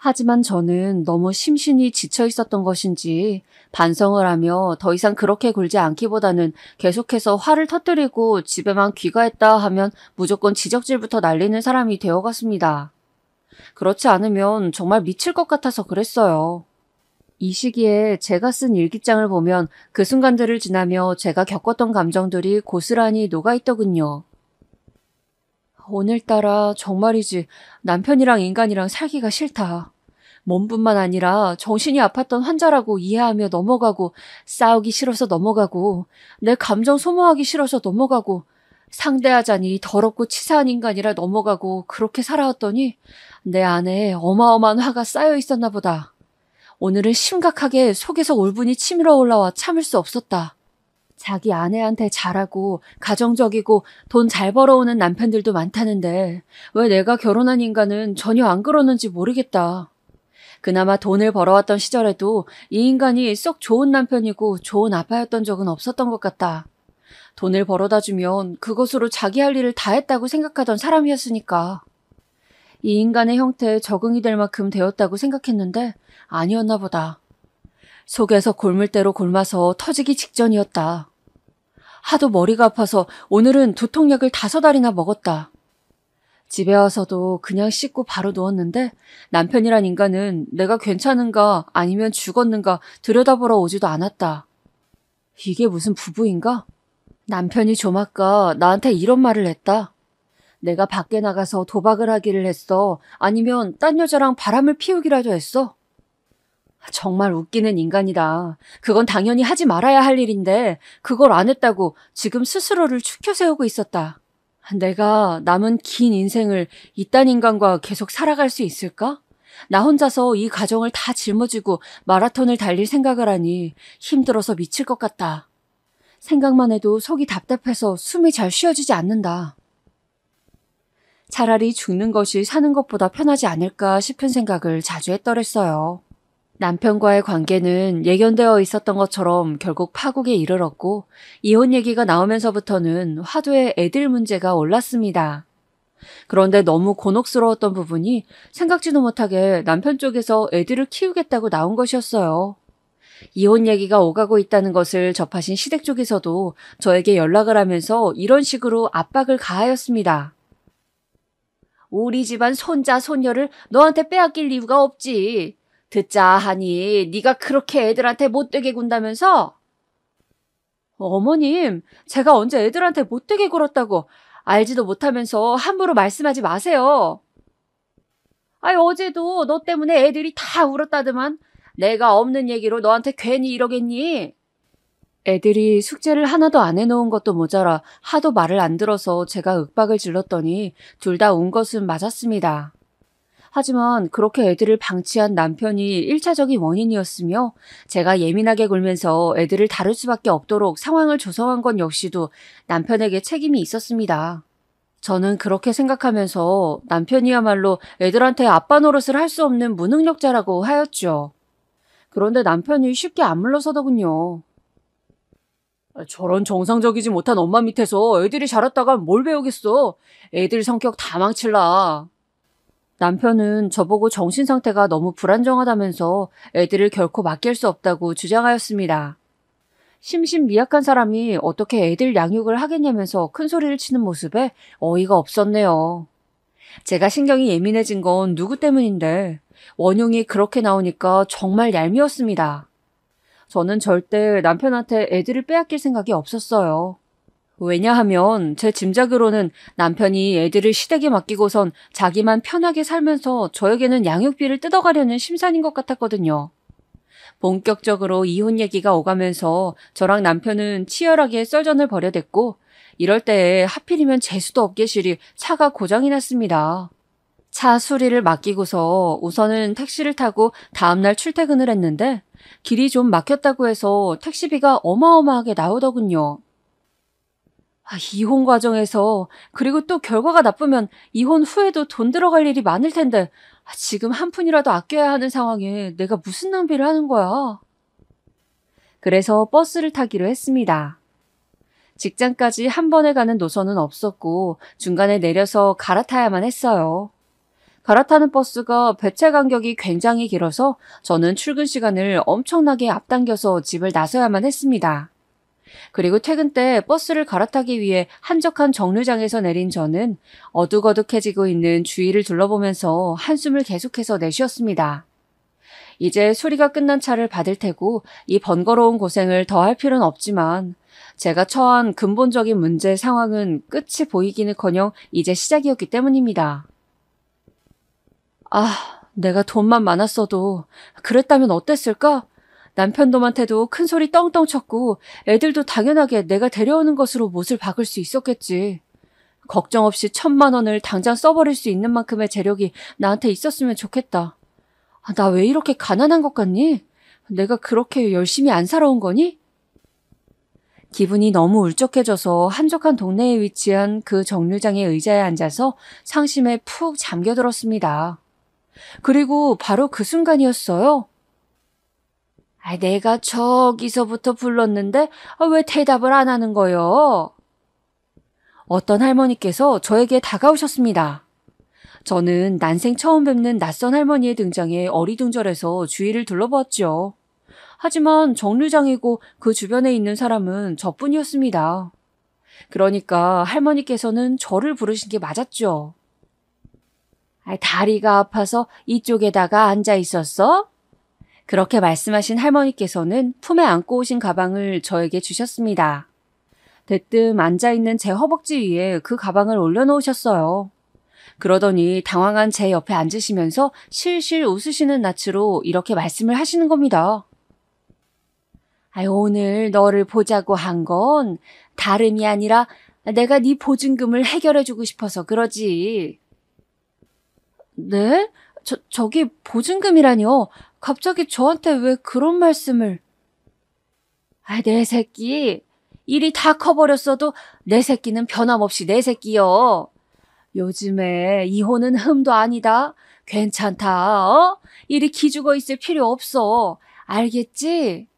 하지만 저는 너무 심신이 지쳐 있었던 것인지 반성을 하며 더 이상 그렇게 굴지 않기보다는 계속해서 화를 터뜨리고 집에만 귀가했다 하면 무조건 지적질부터 날리는 사람이 되어갔습니다. 그렇지 않으면 정말 미칠 것 같아서 그랬어요. 이 시기에 제가 쓴 일기장을 보면 그 순간들을 지나며 제가 겪었던 감정들이 고스란히 녹아있더군요. 오늘따라 정말이지 남편이랑 인간이랑 살기가 싫다. 몸뿐만 아니라 정신이 아팠던 환자라고 이해하며 넘어가고 싸우기 싫어서 넘어가고 내 감정 소모하기 싫어서 넘어가고 상대하자니 더럽고 치사한 인간이라 넘어가고 그렇게 살아왔더니 내 안에 어마어마한 화가 쌓여 있었나 보다. 오늘은 심각하게 속에서 울분이 치밀어 올라와 참을 수 없었다. 자기 아내한테 잘하고 가정적이고 돈 잘 벌어오는 남편들도 많다는데 왜 내가 결혼한 인간은 전혀 안 그러는지 모르겠다. 그나마 돈을 벌어왔던 시절에도 이 인간이 썩 좋은 남편이고 좋은 아빠였던 적은 없었던 것 같다. 돈을 벌어다 주면 그것으로 자기 할 일을 다 했다고 생각하던 사람이었으니까. 이 인간의 형태에 적응이 될 만큼 되었다고 생각했는데 아니었나 보다. 속에서 골물대로 골마서 터지기 직전이었다. 하도 머리가 아파서 오늘은 두통약을 5알이나 먹었다. 집에 와서도 그냥 씻고 바로 누웠는데 남편이란 인간은 내가 괜찮은가 아니면 죽었는가 들여다보러 오지도 않았다. 이게 무슨 부부인가? 남편이 좀 아까 나한테 이런 말을 했다. 내가 밖에 나가서 도박을 하기를 했어. 아니면 딴 여자랑 바람을 피우기라도 했어. 정말 웃기는 인간이다. 그건 당연히 하지 말아야 할 일인데 그걸 안 했다고 지금 스스로를 추켜 세우고 있었다. 내가 남은 긴 인생을 이딴 인간과 계속 살아갈 수 있을까? 나 혼자서 이 가정을 다 짊어지고 마라톤을 달릴 생각을 하니 힘들어서 미칠 것 같다. 생각만 해도 속이 답답해서 숨이 잘 쉬어지지 않는다. 차라리 죽는 것이 사는 것보다 편하지 않을까 싶은 생각을 자주 했더랬어요. 남편과의 관계는 예견되어 있었던 것처럼 결국 파국에 이르렀고 이혼 얘기가 나오면서부터는 화두에 애들 문제가 올랐습니다. 그런데 너무 곤혹스러웠던 부분이 생각지도 못하게 남편 쪽에서 애들을 키우겠다고 나온 것이었어요. 이혼 얘기가 오가고 있다는 것을 접하신 시댁 쪽에서도 저에게 연락을 하면서 이런 식으로 압박을 가하였습니다. 우리 집안 손자, 손녀를 너한테 빼앗길 이유가 없지. 듣자 하니 네가 그렇게 애들한테 못되게 군다면서? 어머님, 제가 언제 애들한테 못되게 굴었다고 알지도 못하면서 함부로 말씀하지 마세요. 아이, 어제도 너 때문에 애들이 다 울었다더만. 내가 없는 얘기로 너한테 괜히 이러겠니? 애들이 숙제를 하나도 안 해놓은 것도 모자라 하도 말을 안 들어서 제가 윽박을 질렀더니 둘 다 운 것은 맞았습니다. 하지만 그렇게 애들을 방치한 남편이 1차적인 원인이었으며 제가 예민하게 굴면서 애들을 다룰 수밖에 없도록 상황을 조성한 건 역시도 남편에게 책임이 있었습니다. 저는 그렇게 생각하면서 남편이야말로 애들한테 아빠 노릇을 할 수 없는 무능력자라고 하였죠. 그런데 남편이 쉽게 안 물러서더군요. 저런 정상적이지 못한 엄마 밑에서 애들이 자랐다가 뭘 배우겠어. 애들 성격 다 망칠라. 남편은 저보고 정신 상태가 너무 불안정하다면서 애들을 결코 맡길 수 없다고 주장하였습니다. 심신미약한 사람이 어떻게 애들 양육을 하겠냐면서 큰 소리를 치는 모습에 어이가 없었네요. 제가 신경이 예민해진 건 누구 때문인데 원흉이 그렇게 나오니까 정말 얄미웠습니다. 저는 절대 남편한테 애들을 빼앗길 생각이 없었어요. 왜냐하면 제 짐작으로는 남편이 애들을 시댁에 맡기고선 자기만 편하게 살면서 저에게는 양육비를 뜯어가려는 심산인 것 같았거든요. 본격적으로 이혼 얘기가 오가면서 저랑 남편은 치열하게 썰전을 벌여댔고 이럴 때에 하필이면 재수도 없게 실이 차가 고장이 났습니다. 차 수리를 맡기고서 우선은 택시를 타고 다음날 출퇴근을 했는데 길이 좀 막혔다고 해서 택시비가 어마어마하게 나오더군요. 이혼 과정에서 그리고 또 결과가 나쁘면 이혼 후에도 돈 들어갈 일이 많을 텐데 지금 한 푼이라도 아껴야 하는 상황에 내가 무슨 낭비를 하는 거야. 그래서 버스를 타기로 했습니다. 직장까지 한 번에 가는 노선은 없었고 중간에 내려서 갈아타야만 했어요. 갈아타는 버스가 배차 간격이 굉장히 길어서 저는 출근 시간을 엄청나게 앞당겨서 집을 나서야만 했습니다. 그리고 퇴근 때 버스를 갈아타기 위해 한적한 정류장에서 내린 저는 어둑어둑해지고 있는 주위를 둘러보면서 한숨을 계속해서 내쉬었습니다. 이제 수리가 끝난 차를 받을 테고 이 번거로운 고생을 더 할 필요는 없지만 제가 처한 근본적인 문제 상황은 끝이 보이기는커녕 이제 시작이었기 때문입니다. 내가 돈만 많았어도 그랬다면 어땠을까? 남편 놈한테도 큰 소리 떵떵 쳤고 애들도 당연하게 내가 데려오는 것으로 못을 박을 수 있었겠지. 걱정 없이 1,000만 원을 당장 써버릴 수 있는 만큼의 재력이 나한테 있었으면 좋겠다. 나 왜 이렇게 가난한 것 같니? 내가 그렇게 열심히 안 살아온 거니? 기분이 너무 울적해져서 한적한 동네에 위치한 그 정류장의 의자에 앉아서 상심에 푹 잠겨들었습니다. 그리고 바로 그 순간이었어요. 내가 저기서부터 불렀는데 왜 대답을 안 하는 거요? 어떤 할머니께서 저에게 다가오셨습니다. 저는 난생 처음 뵙는 낯선 할머니의 등장에 어리둥절해서 주위를 둘러보았죠. 하지만 정류장이고 그 주변에 있는 사람은 저뿐이었습니다. 그러니까 할머니께서는 저를 부르신 게 맞았죠. 다리가 아파서 이쪽에다가 앉아 있었어? 그렇게 말씀하신 할머니께서는 품에 안고 오신 가방을 저에게 주셨습니다. 대뜸 앉아있는 제 허벅지 위에 그 가방을 올려놓으셨어요. 그러더니 당황한 제 옆에 앉으시면서 실실 웃으시는 낯으로 이렇게 말씀을 하시는 겁니다. 오늘 너를 보자고 한 건 다름이 아니라 내가 네 보증금을 해결해주고 싶어서 그러지. 네? 저기 보증금이라뇨? 갑자기 저한테 왜 그런 말씀을. 내 새끼. 일이 다 커버렸어도 내 새끼는 변함없이 내 새끼요. 요즘에 이혼은 흠도 아니다. 괜찮다. 일이 기죽어 있을 필요 없어. 알겠지?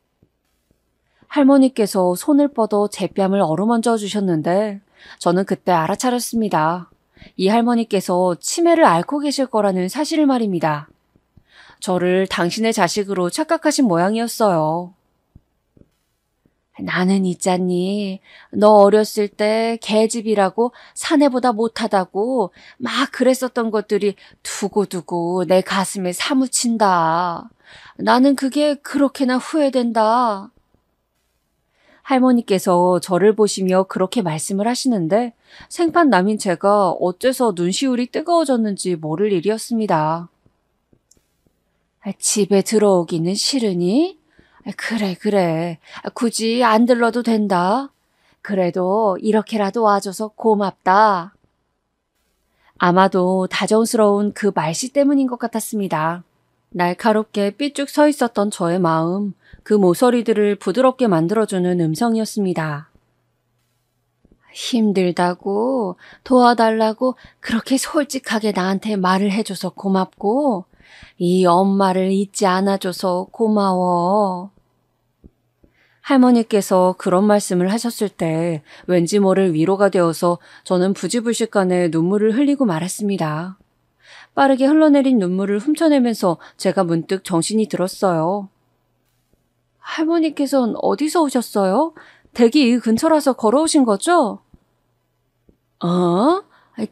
할머니께서 손을 뻗어 제 뺨을 어루만져 주셨는데 저는 그때 알아차렸습니다. 이 할머니께서 치매를 앓고 계실 거라는 사실을 말입니다. 저를 당신의 자식으로 착각하신 모양이었어요. 나는 있잖니. 너 어렸을 때 개집이라고 사내보다 못하다고 막 그랬었던 것들이 두고두고 내 가슴에 사무친다. 나는 그게 그렇게나 후회된다. 할머니께서 저를 보시며 그렇게 말씀을 하시는데 생판남인 제가 어째서 눈시울이 뜨거워졌는지 모를 일이었습니다. 집에 들어오기는 싫으니? 그래. 굳이 안 들러도 된다. 그래도 이렇게라도 와줘서 고맙다. 아마도 다정스러운 그 말씨 때문인 것 같았습니다. 날카롭게 삐쭉 서 있었던 저의 마음, 그 모서리들을 부드럽게 만들어주는 음성이었습니다. 힘들다고 도와달라고 그렇게 솔직하게 나한테 말을 해줘서 고맙고 이 엄마를 잊지 않아줘서 고마워. 할머니께서 그런 말씀을 하셨을 때 왠지 모를 위로가 되어서 저는 부지불식간에 눈물을 흘리고 말았습니다. 빠르게 흘러내린 눈물을 훔쳐내면서 제가 문득 정신이 들었어요. 할머니께서는 어디서 오셨어요? 댁이 이 근처라서 걸어오신 거죠?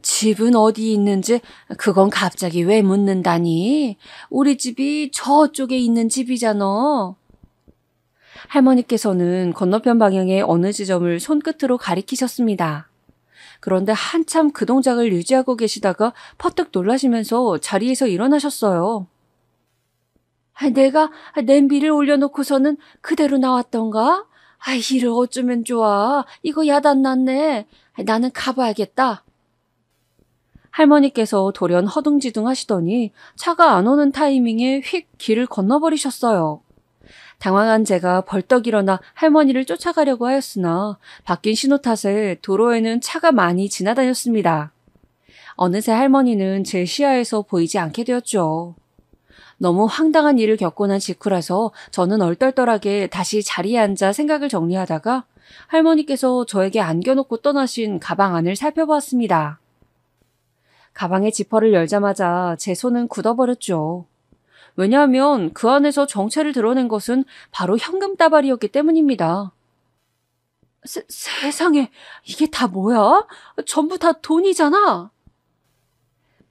집은 어디 있는지 그건 갑자기 왜 묻는다니? 우리 집이 저쪽에 있는 집이잖아. 할머니께서는 건너편 방향의 어느 지점을 손끝으로 가리키셨습니다. 그런데 한참 그 동작을 유지하고 계시다가 퍼뜩 놀라시면서 자리에서 일어나셨어요. 내가 냄비를 올려놓고서는 그대로 나왔던가? 일을 어쩌면 좋아. 이거 야단났네. 나는 가봐야겠다. 할머니께서 돌연 허둥지둥 하시더니 차가 안 오는 타이밍에 휙 길을 건너버리셨어요. 당황한 제가 벌떡 일어나 할머니를 쫓아가려고 하였으나 바뀐 신호 탓에 도로에는 차가 많이 지나다녔습니다. 어느새 할머니는 제 시야에서 보이지 않게 되었죠. 너무 황당한 일을 겪고 난 직후라서 저는 얼떨떨하게 다시 자리에 앉아 생각을 정리하다가 할머니께서 저에게 안겨놓고 떠나신 가방 안을 살펴보았습니다. 가방의 지퍼를 열자마자 제 손은 굳어버렸죠. 왜냐하면 그 안에서 정체를 드러낸 것은 바로 현금 따발이었기 때문입니다. 세상에, 이게 다 뭐야? 전부 다 돈이잖아.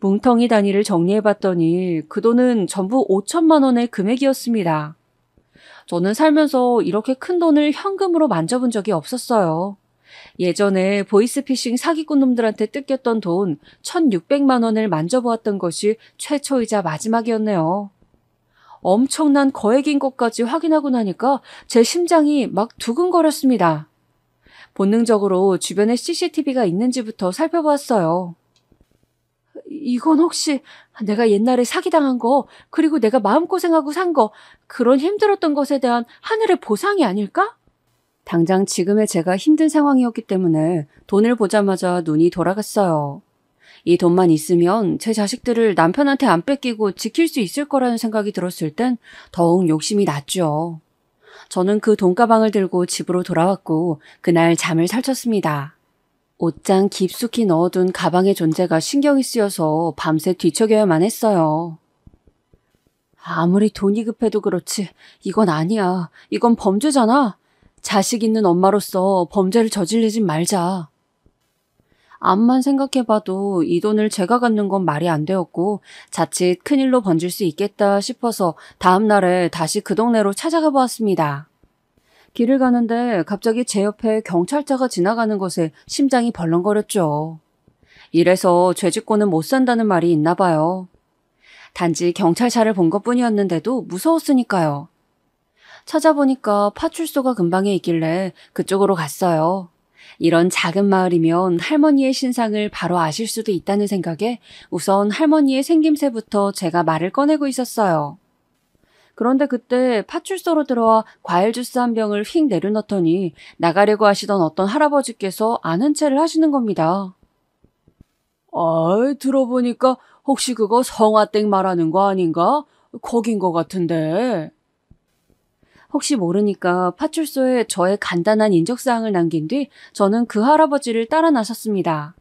뭉텅이 단위를 정리해봤더니 그 돈은 전부 5천만 원의 금액이었습니다. 저는 살면서 이렇게 큰 돈을 현금으로 만져본 적이 없었어요. 예전에 보이스피싱 사기꾼 놈들한테 뜯겼던 돈 1,600만 원을 만져보았던 것이 최초이자 마지막이었네요. 엄청난 거액인 것까지 확인하고 나니까 제 심장이 막 두근거렸습니다. 본능적으로 주변에 CCTV가 있는지부터 살펴보았어요. 이건 혹시 내가 옛날에 사기당한 거, 그리고 내가 마음고생하고 산 거, 그런 힘들었던 것에 대한 하늘의 보상이 아닐까? 당장 지금의 제가 힘든 상황이었기 때문에 돈을 보자마자 눈이 돌아갔어요. 이 돈만 있으면 제 자식들을 남편한테 안 뺏기고 지킬 수 있을 거라는 생각이 들었을 땐 더욱 욕심이 났죠. 저는 그 돈가방을 들고 집으로 돌아왔고 그날 잠을 설쳤습니다. 옷장 깊숙이 넣어둔 가방의 존재가 신경이 쓰여서 밤새 뒤척여야만 했어요. 아무리 돈이 급해도 그렇지 이건 아니야. 이건 범죄잖아. 자식 있는 엄마로서 범죄를 저지르진 말자. 암만 생각해봐도 이 돈을 제가 갖는 건 말이 안 되었고 자칫 큰일로 번질 수 있겠다 싶어서 다음 날에 다시 그 동네로 찾아가 보았습니다. 길을 가는데 갑자기 제 옆에 경찰차가 지나가는 것에 심장이 벌렁거렸죠. 이래서 죄짓고는 못 산다는 말이 있나 봐요. 단지 경찰차를 본 것뿐이었는데도 무서웠으니까요. 찾아보니까 파출소가 근방에 있길래 그쪽으로 갔어요. 이런 작은 마을이면 할머니의 신상을 바로 아실 수도 있다는 생각에 우선 할머니의 생김새부터 제가 말을 꺼내고 있었어요. 그런데 그때 파출소로 들어와 과일 주스 한 병을 휙 내려놓더니 나가려고 하시던 어떤 할아버지께서 아는 체를 하시는 겁니다. 들어보니까 혹시 그거 성화댁 말하는 거 아닌가? 거긴 거 같은데. 혹시 모르니까 파출소에 저의 간단한 인적사항을 남긴 뒤 저는 그 할아버지를 따라 나섰습니다.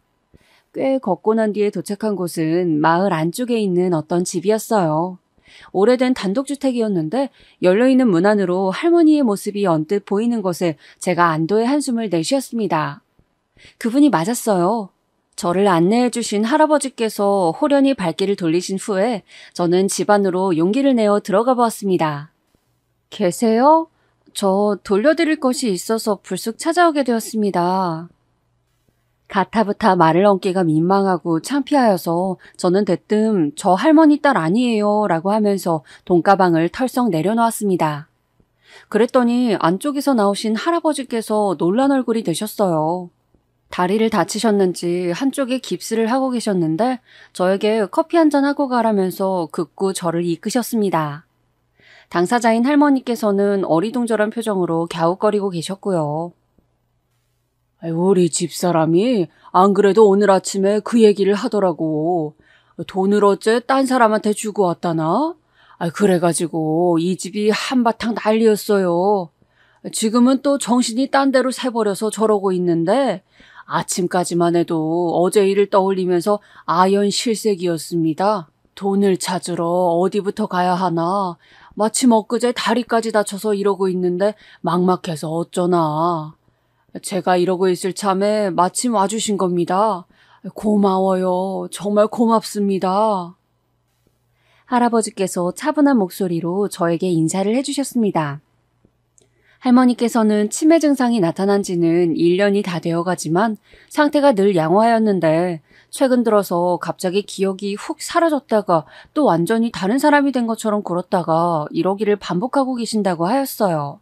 꽤 걷고 난 뒤에 도착한 곳은 마을 안쪽에 있는 어떤 집이었어요. 오래된 단독주택이었는데 열려있는 문 안으로 할머니의 모습이 언뜻 보이는 것에 제가 안도의 한숨을 내쉬었습니다. 그분이 맞았어요. 저를 안내해 주신 할아버지께서 호련히 발길을 돌리신 후에 저는 집 안으로 용기를 내어 들어가 보았습니다. 계세요? 저 돌려드릴 것이 있어서 불쑥 찾아오게 되었습니다. 가타부타 말을 얹기가 민망하고 창피하여서 저는 대뜸 저 할머니 딸 아니에요 라고 하면서 돈가방을 털썩 내려놓았습니다. 그랬더니 안쪽에서 나오신 할아버지께서 놀란 얼굴이 되셨어요. 다리를 다치셨는지 한쪽에 깁스를 하고 계셨는데 저에게 커피 한잔 하고 가라면서 극구 저를 이끄셨습니다. 당사자인 할머니께서는 어리둥절한 표정으로 갸웃거리고 계셨고요. 우리 집사람이 안 그래도 오늘 아침에 그 얘기를 하더라고. 돈을 어째 딴 사람한테 주고 왔다나? 그래가지고 이 집이 한바탕 난리였어요. 지금은 또 정신이 딴 데로 새버려서 저러고 있는데 아침까지만 해도 어제 일을 떠올리면서 아연실색이었습니다. 돈을 찾으러 어디부터 가야 하나. 마침 엊그제 다리까지 다쳐서 이러고 있는데 막막해서 어쩌나. 제가 이러고 있을 참에 마침 와주신 겁니다. 고마워요. 정말 고맙습니다. 할아버지께서 차분한 목소리로 저에게 인사를 해주셨습니다. 할머니께서는 치매 증상이 나타난 지는 1년이 다 되어가지만 상태가 늘 양호하였는데 최근 들어서 갑자기 기억이 훅 사라졌다가 또 완전히 다른 사람이 된 것처럼 굴었다가 이러기를 반복하고 계신다고 하였어요.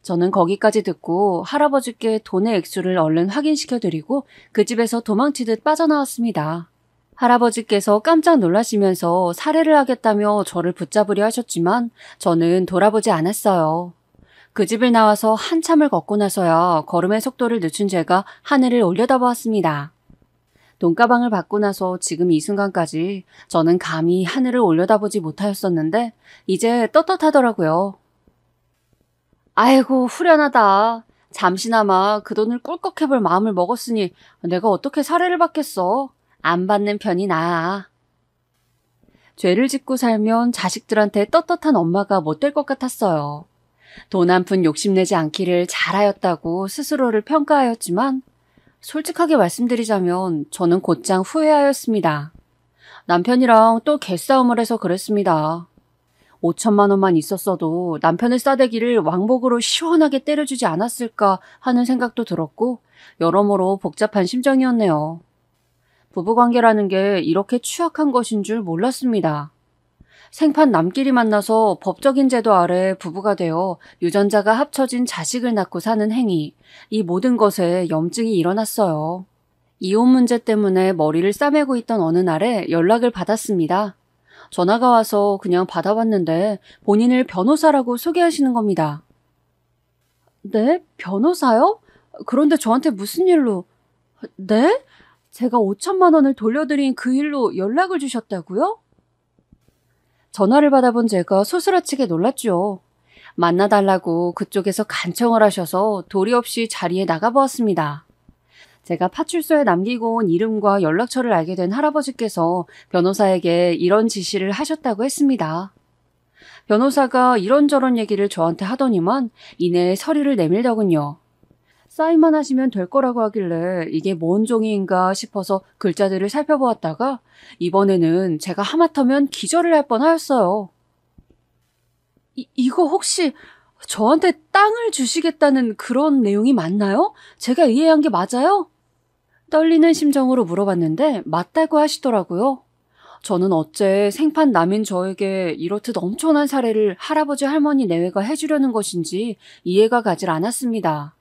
저는 거기까지 듣고 할아버지께 돈의 액수를 얼른 확인시켜드리고 그 집에서 도망치듯 빠져나왔습니다. 할아버지께서 깜짝 놀라시면서 살해를 하겠다며 저를 붙잡으려 하셨지만 저는 돌아보지 않았어요. 그 집을 나와서 한참을 걷고 나서야 걸음의 속도를 늦춘 제가 하늘을 올려다보았습니다. 돈가방을 받고 나서 지금 이 순간까지 저는 감히 하늘을 올려다보지 못하였었는데 이제 떳떳하더라고요. 아이고 후련하다. 잠시나마 그 돈을 꿀꺽해볼 마음을 먹었으니 내가 어떻게 살해를 받겠어. 안 받는 편이 나아. 죄를 짓고 살면 자식들한테 떳떳한 엄마가 못 될 것 같았어요. 돈 한 푼 욕심내지 않기를 잘하였다고 스스로를 평가하였지만 솔직하게 말씀드리자면 저는 곧장 후회하였습니다. 남편이랑 또 개싸움을 해서 그랬습니다. 5천만 원만 있었어도 남편의 싸대기를 왕복으로 시원하게 때려주지 않았을까 하는 생각도 들었고 여러모로 복잡한 심정이었네요. 부부관계라는 게 이렇게 취약한 것인 줄 몰랐습니다. 생판 남끼리 만나서 법적인 제도 아래 부부가 되어 유전자가 합쳐진 자식을 낳고 사는 행위, 이 모든 것에 염증이 일어났어요. 이혼 문제 때문에 머리를 싸매고 있던 어느 날에 연락을 받았습니다. 전화가 와서 그냥 받아봤는데 본인을 변호사라고 소개하시는 겁니다. 네? 변호사요? 그런데 저한테 무슨 일로... 네? 제가 5천만 원을 돌려드린 그 일로 연락을 주셨다고요? 전화를 받아본 제가 소스라치게 놀랐죠. 만나달라고 그쪽에서 간청을 하셔서 도리 없이 자리에 나가보았습니다. 제가 파출소에 남기고 온 이름과 연락처를 알게 된 할아버지께서 변호사에게 이런 지시를 하셨다고 했습니다. 변호사가 이런저런 얘기를 저한테 하더니만 이내 서류를 내밀더군요. 사인만 하시면 될 거라고 하길래 이게 뭔 종이인가 싶어서 글자들을 살펴보았다가 이번에는 제가 하마터면 기절을 할 뻔하였어요. 이거 혹시 저한테 땅을 주시겠다는 그런 내용이 맞나요? 제가 이해한 게 맞아요? 떨리는 심정으로 물어봤는데 맞다고 하시더라고요. 저는 어째 생판 남인 저에게 이렇듯 엄청난 사례를 할아버지 할머니 내외가 해주려는 것인지 이해가 가질 않았습니다.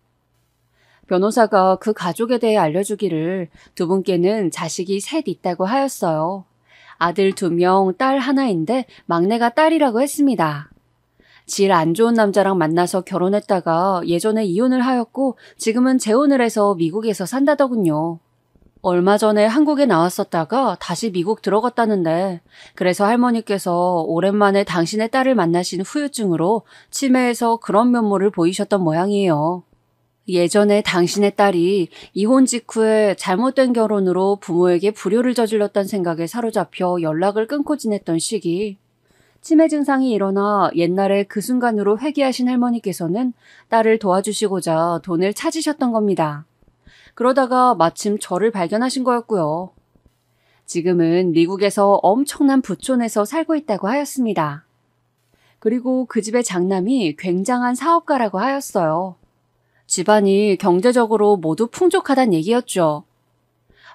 변호사가 그 가족에 대해 알려주기를 두 분께는 자식이 셋 있다고 하였어요. 아들 2명, 딸 하나인데 막내가 딸이라고 했습니다. 질 안 좋은 남자랑 만나서 결혼했다가 예전에 이혼을 하였고 지금은 재혼을 해서 미국에서 산다더군요. 얼마 전에 한국에 나왔었다가 다시 미국 들어갔다는데 그래서 할머니께서 오랜만에 당신의 딸을 만나신 후유증으로 치매에서 그런 면모를 보이셨던 모양이에요. 예전에 당신의 딸이 이혼 직후에 잘못된 결혼으로 부모에게 불효를 저질렀다는 생각에 사로잡혀 연락을 끊고 지냈던 시기, 치매 증상이 일어나 옛날에 그 순간으로 회개하신 할머니께서는 딸을 도와주시고자 돈을 찾으셨던 겁니다. 그러다가 마침 저를 발견하신 거였고요. 지금은 미국에서 엄청난 부촌에서 살고 있다고 하였습니다. 그리고 그 집의 장남이 굉장한 사업가라고 하였어요. 집안이 경제적으로 모두 풍족하단 얘기였죠.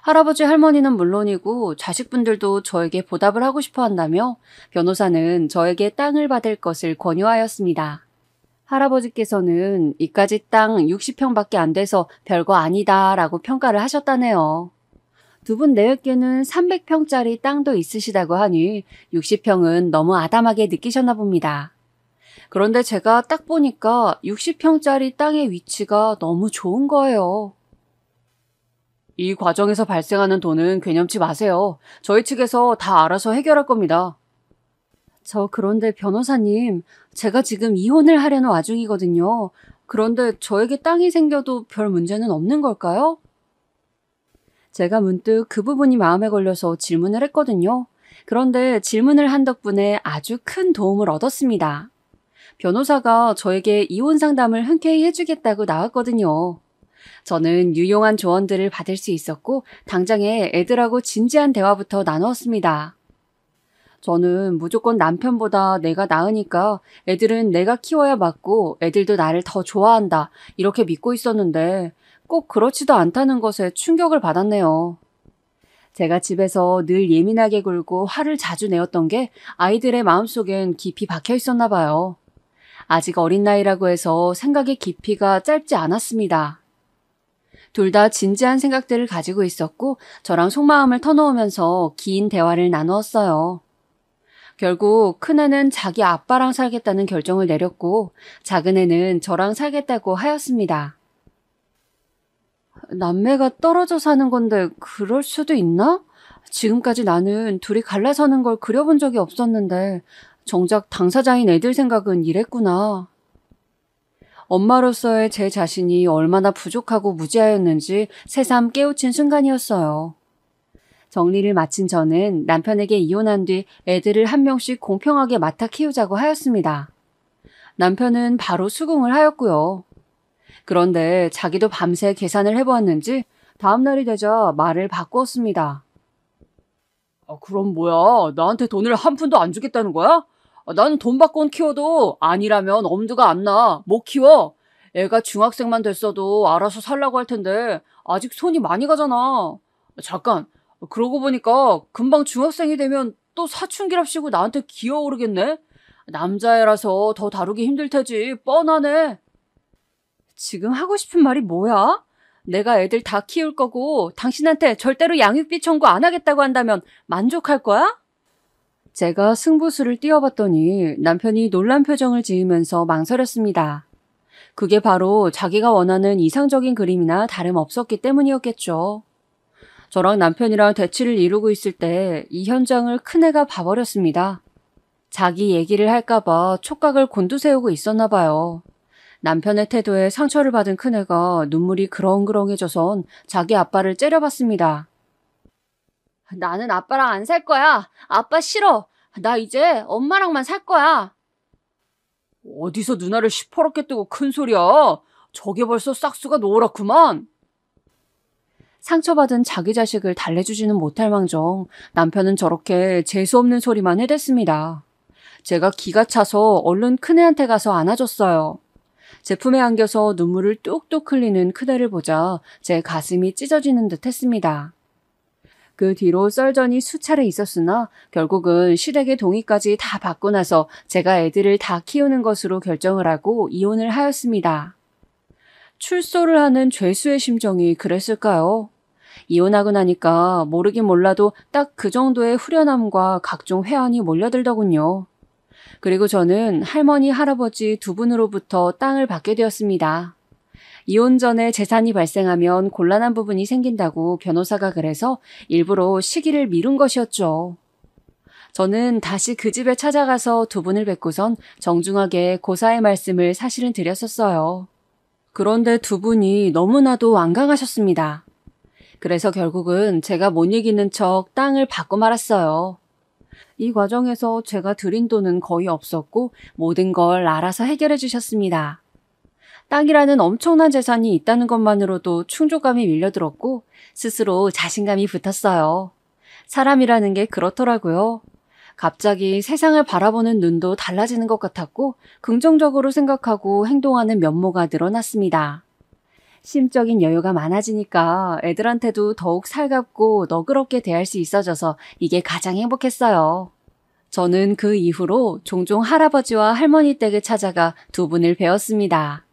할아버지 할머니는 물론이고 자식분들도 저에게 보답을 하고 싶어 한다며 변호사는 저에게 땅을 받을 것을 권유하였습니다. 할아버지께서는 이까지 땅 60평밖에 안 돼서 별거 아니다 라고 평가를 하셨다네요. 두 분 내외께는 300평짜리 땅도 있으시다고 하니 60평은 너무 아담하게 느끼셨나 봅니다. 그런데 제가 딱 보니까 60평짜리 땅의 위치가 너무 좋은 거예요. 이 과정에서 발생하는 돈은 괴념치 마세요. 저희 측에서 다 알아서 해결할 겁니다. 그런데 변호사님, 제가 지금 이혼을 하려는 와중이거든요. 그런데 저에게 땅이 생겨도 별 문제는 없는 걸까요? 제가 문득 그 부분이 마음에 걸려서 질문을 했거든요. 그런데 질문을 한 덕분에 아주 큰 도움을 얻었습니다. 변호사가 저에게 이혼 상담을 흔쾌히 해주겠다고 나왔거든요. 저는 유용한 조언들을 받을 수 있었고 당장에 애들하고 진지한 대화부터 나누었습니다. 저는 무조건 남편보다 내가 나으니까 애들은 내가 키워야 맞고 애들도 나를 더 좋아한다 이렇게 믿고 있었는데 꼭 그렇지도 않다는 것에 충격을 받았네요. 제가 집에서 늘 예민하게 굴고 화를 자주 내었던 게 아이들의 마음속엔 깊이 박혀 있었나 봐요. 아직 어린 나이라고 해서 생각의 깊이가 짧지 않았습니다. 둘 다 진지한 생각들을 가지고 있었고 저랑 속마음을 터놓으면서 긴 대화를 나누었어요. 결국 큰애는 자기 아빠랑 살겠다는 결정을 내렸고 작은애는 저랑 살겠다고 하였습니다. 남매가 떨어져 사는 건데 그럴 수도 있나? 지금까지 나는 둘이 갈라서는 걸 그려본 적이 없었는데 정작 당사자인 애들 생각은 이랬구나. 엄마로서의 제 자신이 얼마나 부족하고 무지하였는지 새삼 깨우친 순간이었어요. 정리를 마친 저는 남편에게 이혼한 뒤 애들을 한 명씩 공평하게 맡아 키우자고 하였습니다. 남편은 바로 수긍을 하였고요. 그런데 자기도 밤새 계산을 해보았는지 다음날이 되자 말을 바꾸었습니다. 그럼 뭐야? 나한테 돈을 한 푼도 안 주겠다는 거야? 나는 돈 받고 키워도 아니라면 엄두가 안 나. 못 키워. 애가 중학생만 됐어도 알아서 살라고 할 텐데 아직 손이 많이 가잖아. 잠깐. 그러고 보니까 금방 중학생이 되면 또 사춘기랍시고 나한테 기어오르겠네? 남자애라서 더 다루기 힘들 테지. 뻔하네. 지금 하고 싶은 말이 뭐야? 내가 애들 다 키울 거고 당신한테 절대로 양육비 청구 안 하겠다고 한다면 만족할 거야? 제가 승부수를 띄워봤더니 남편이 놀란 표정을 지으면서 망설였습니다. 그게 바로 자기가 원하는 이상적인 그림이나 다름없었기 때문이었겠죠. 저랑 남편이랑 대치를 이루고 있을 때 이 현장을 큰애가 봐버렸습니다. 자기 얘기를 할까봐 촉각을 곤두세우고 있었나 봐요. 남편의 태도에 상처를 받은 큰애가 눈물이 그렁그렁해져선 자기 아빠를 째려봤습니다. 나는 아빠랑 안 살 거야. 아빠 싫어. 나 이제 엄마랑만 살 거야. 어디서 누나를 시퍼렇게 뜨고 큰 소리야. 저게 벌써 싹수가 노랗구만. 상처받은 자기 자식을 달래주지는 못할 망정 남편은 저렇게 재수없는 소리만 해댔습니다. 제가 기가 차서 얼른 큰애한테 가서 안아줬어요. 제품에 안겨서 눈물을 뚝뚝 흘리는 큰애를 보자 제 가슴이 찢어지는 듯 했습니다. 그 뒤로 썰전이 수차례 있었으나 결국은 시댁의 동의까지 다 받고 나서 제가 애들을 다 키우는 것으로 결정을 하고 이혼을 하였습니다. 출소를 하는 죄수의 심정이 그랬을까요? 이혼하고 나니까 모르긴 몰라도 딱 그 정도의 후련함과 각종 회한이 몰려들더군요. 그리고 저는 할머니, 할아버지 두 분으로부터 땅을 받게 되었습니다. 이혼 전에 재산이 발생하면 곤란한 부분이 생긴다고 변호사가 그래서 일부러 시기를 미룬 것이었죠. 저는 다시 그 집에 찾아가서 두 분을 뵙고선 정중하게 고사의 말씀을 사실은 드렸었어요. 그런데 두 분이 너무나도 완강하셨습니다. 그래서 결국은 제가 못 이기는 척 땅을 받고 말았어요. 이 과정에서 제가 드린 돈은 거의 없었고 모든 걸 알아서 해결해 주셨습니다. 땅이라는 엄청난 재산이 있다는 것만으로도 충족감이 밀려들었고 스스로 자신감이 붙었어요. 사람이라는 게 그렇더라고요. 갑자기 세상을 바라보는 눈도 달라지는 것 같았고 긍정적으로 생각하고 행동하는 면모가 늘어났습니다. 심적인 여유가 많아지니까 애들한테도 더욱 살갑고 너그럽게 대할 수 있어져서 이게 가장 행복했어요. 저는 그 이후로 종종 할아버지와 할머니 댁을 찾아가 두 분을 뵈었습니다.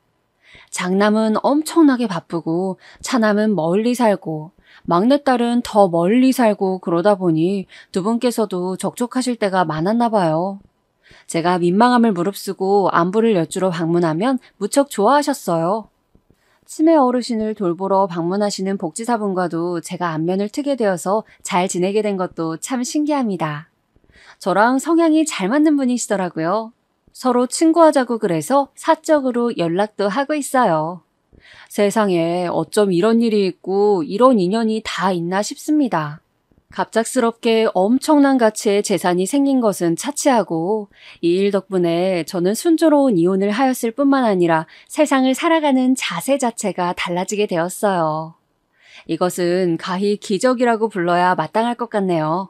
장남은 엄청나게 바쁘고 차남은 멀리 살고 막내딸은 더 멀리 살고 그러다 보니 두 분께서도 적적하실 때가 많았나 봐요. 제가 민망함을 무릅쓰고 안부를 여쭈러 방문하면 무척 좋아하셨어요. 치매 어르신을 돌보러 방문하시는 복지사분과도 제가 안면을 트게 되어서 잘 지내게 된 것도 참 신기합니다. 저랑 성향이 잘 맞는 분이시더라고요. 서로 친구하자고 그래서 사적으로 연락도 하고 있어요. 세상에 어쩜 이런 일이 있고 이런 인연이 다 있나 싶습니다. 갑작스럽게 엄청난 가치의 재산이 생긴 것은 차치하고 이 일 덕분에 저는 순조로운 이혼을 하였을 뿐만 아니라 세상을 살아가는 자세 자체가 달라지게 되었어요. 이것은 가히 기적이라고 불러야 마땅할 것 같네요.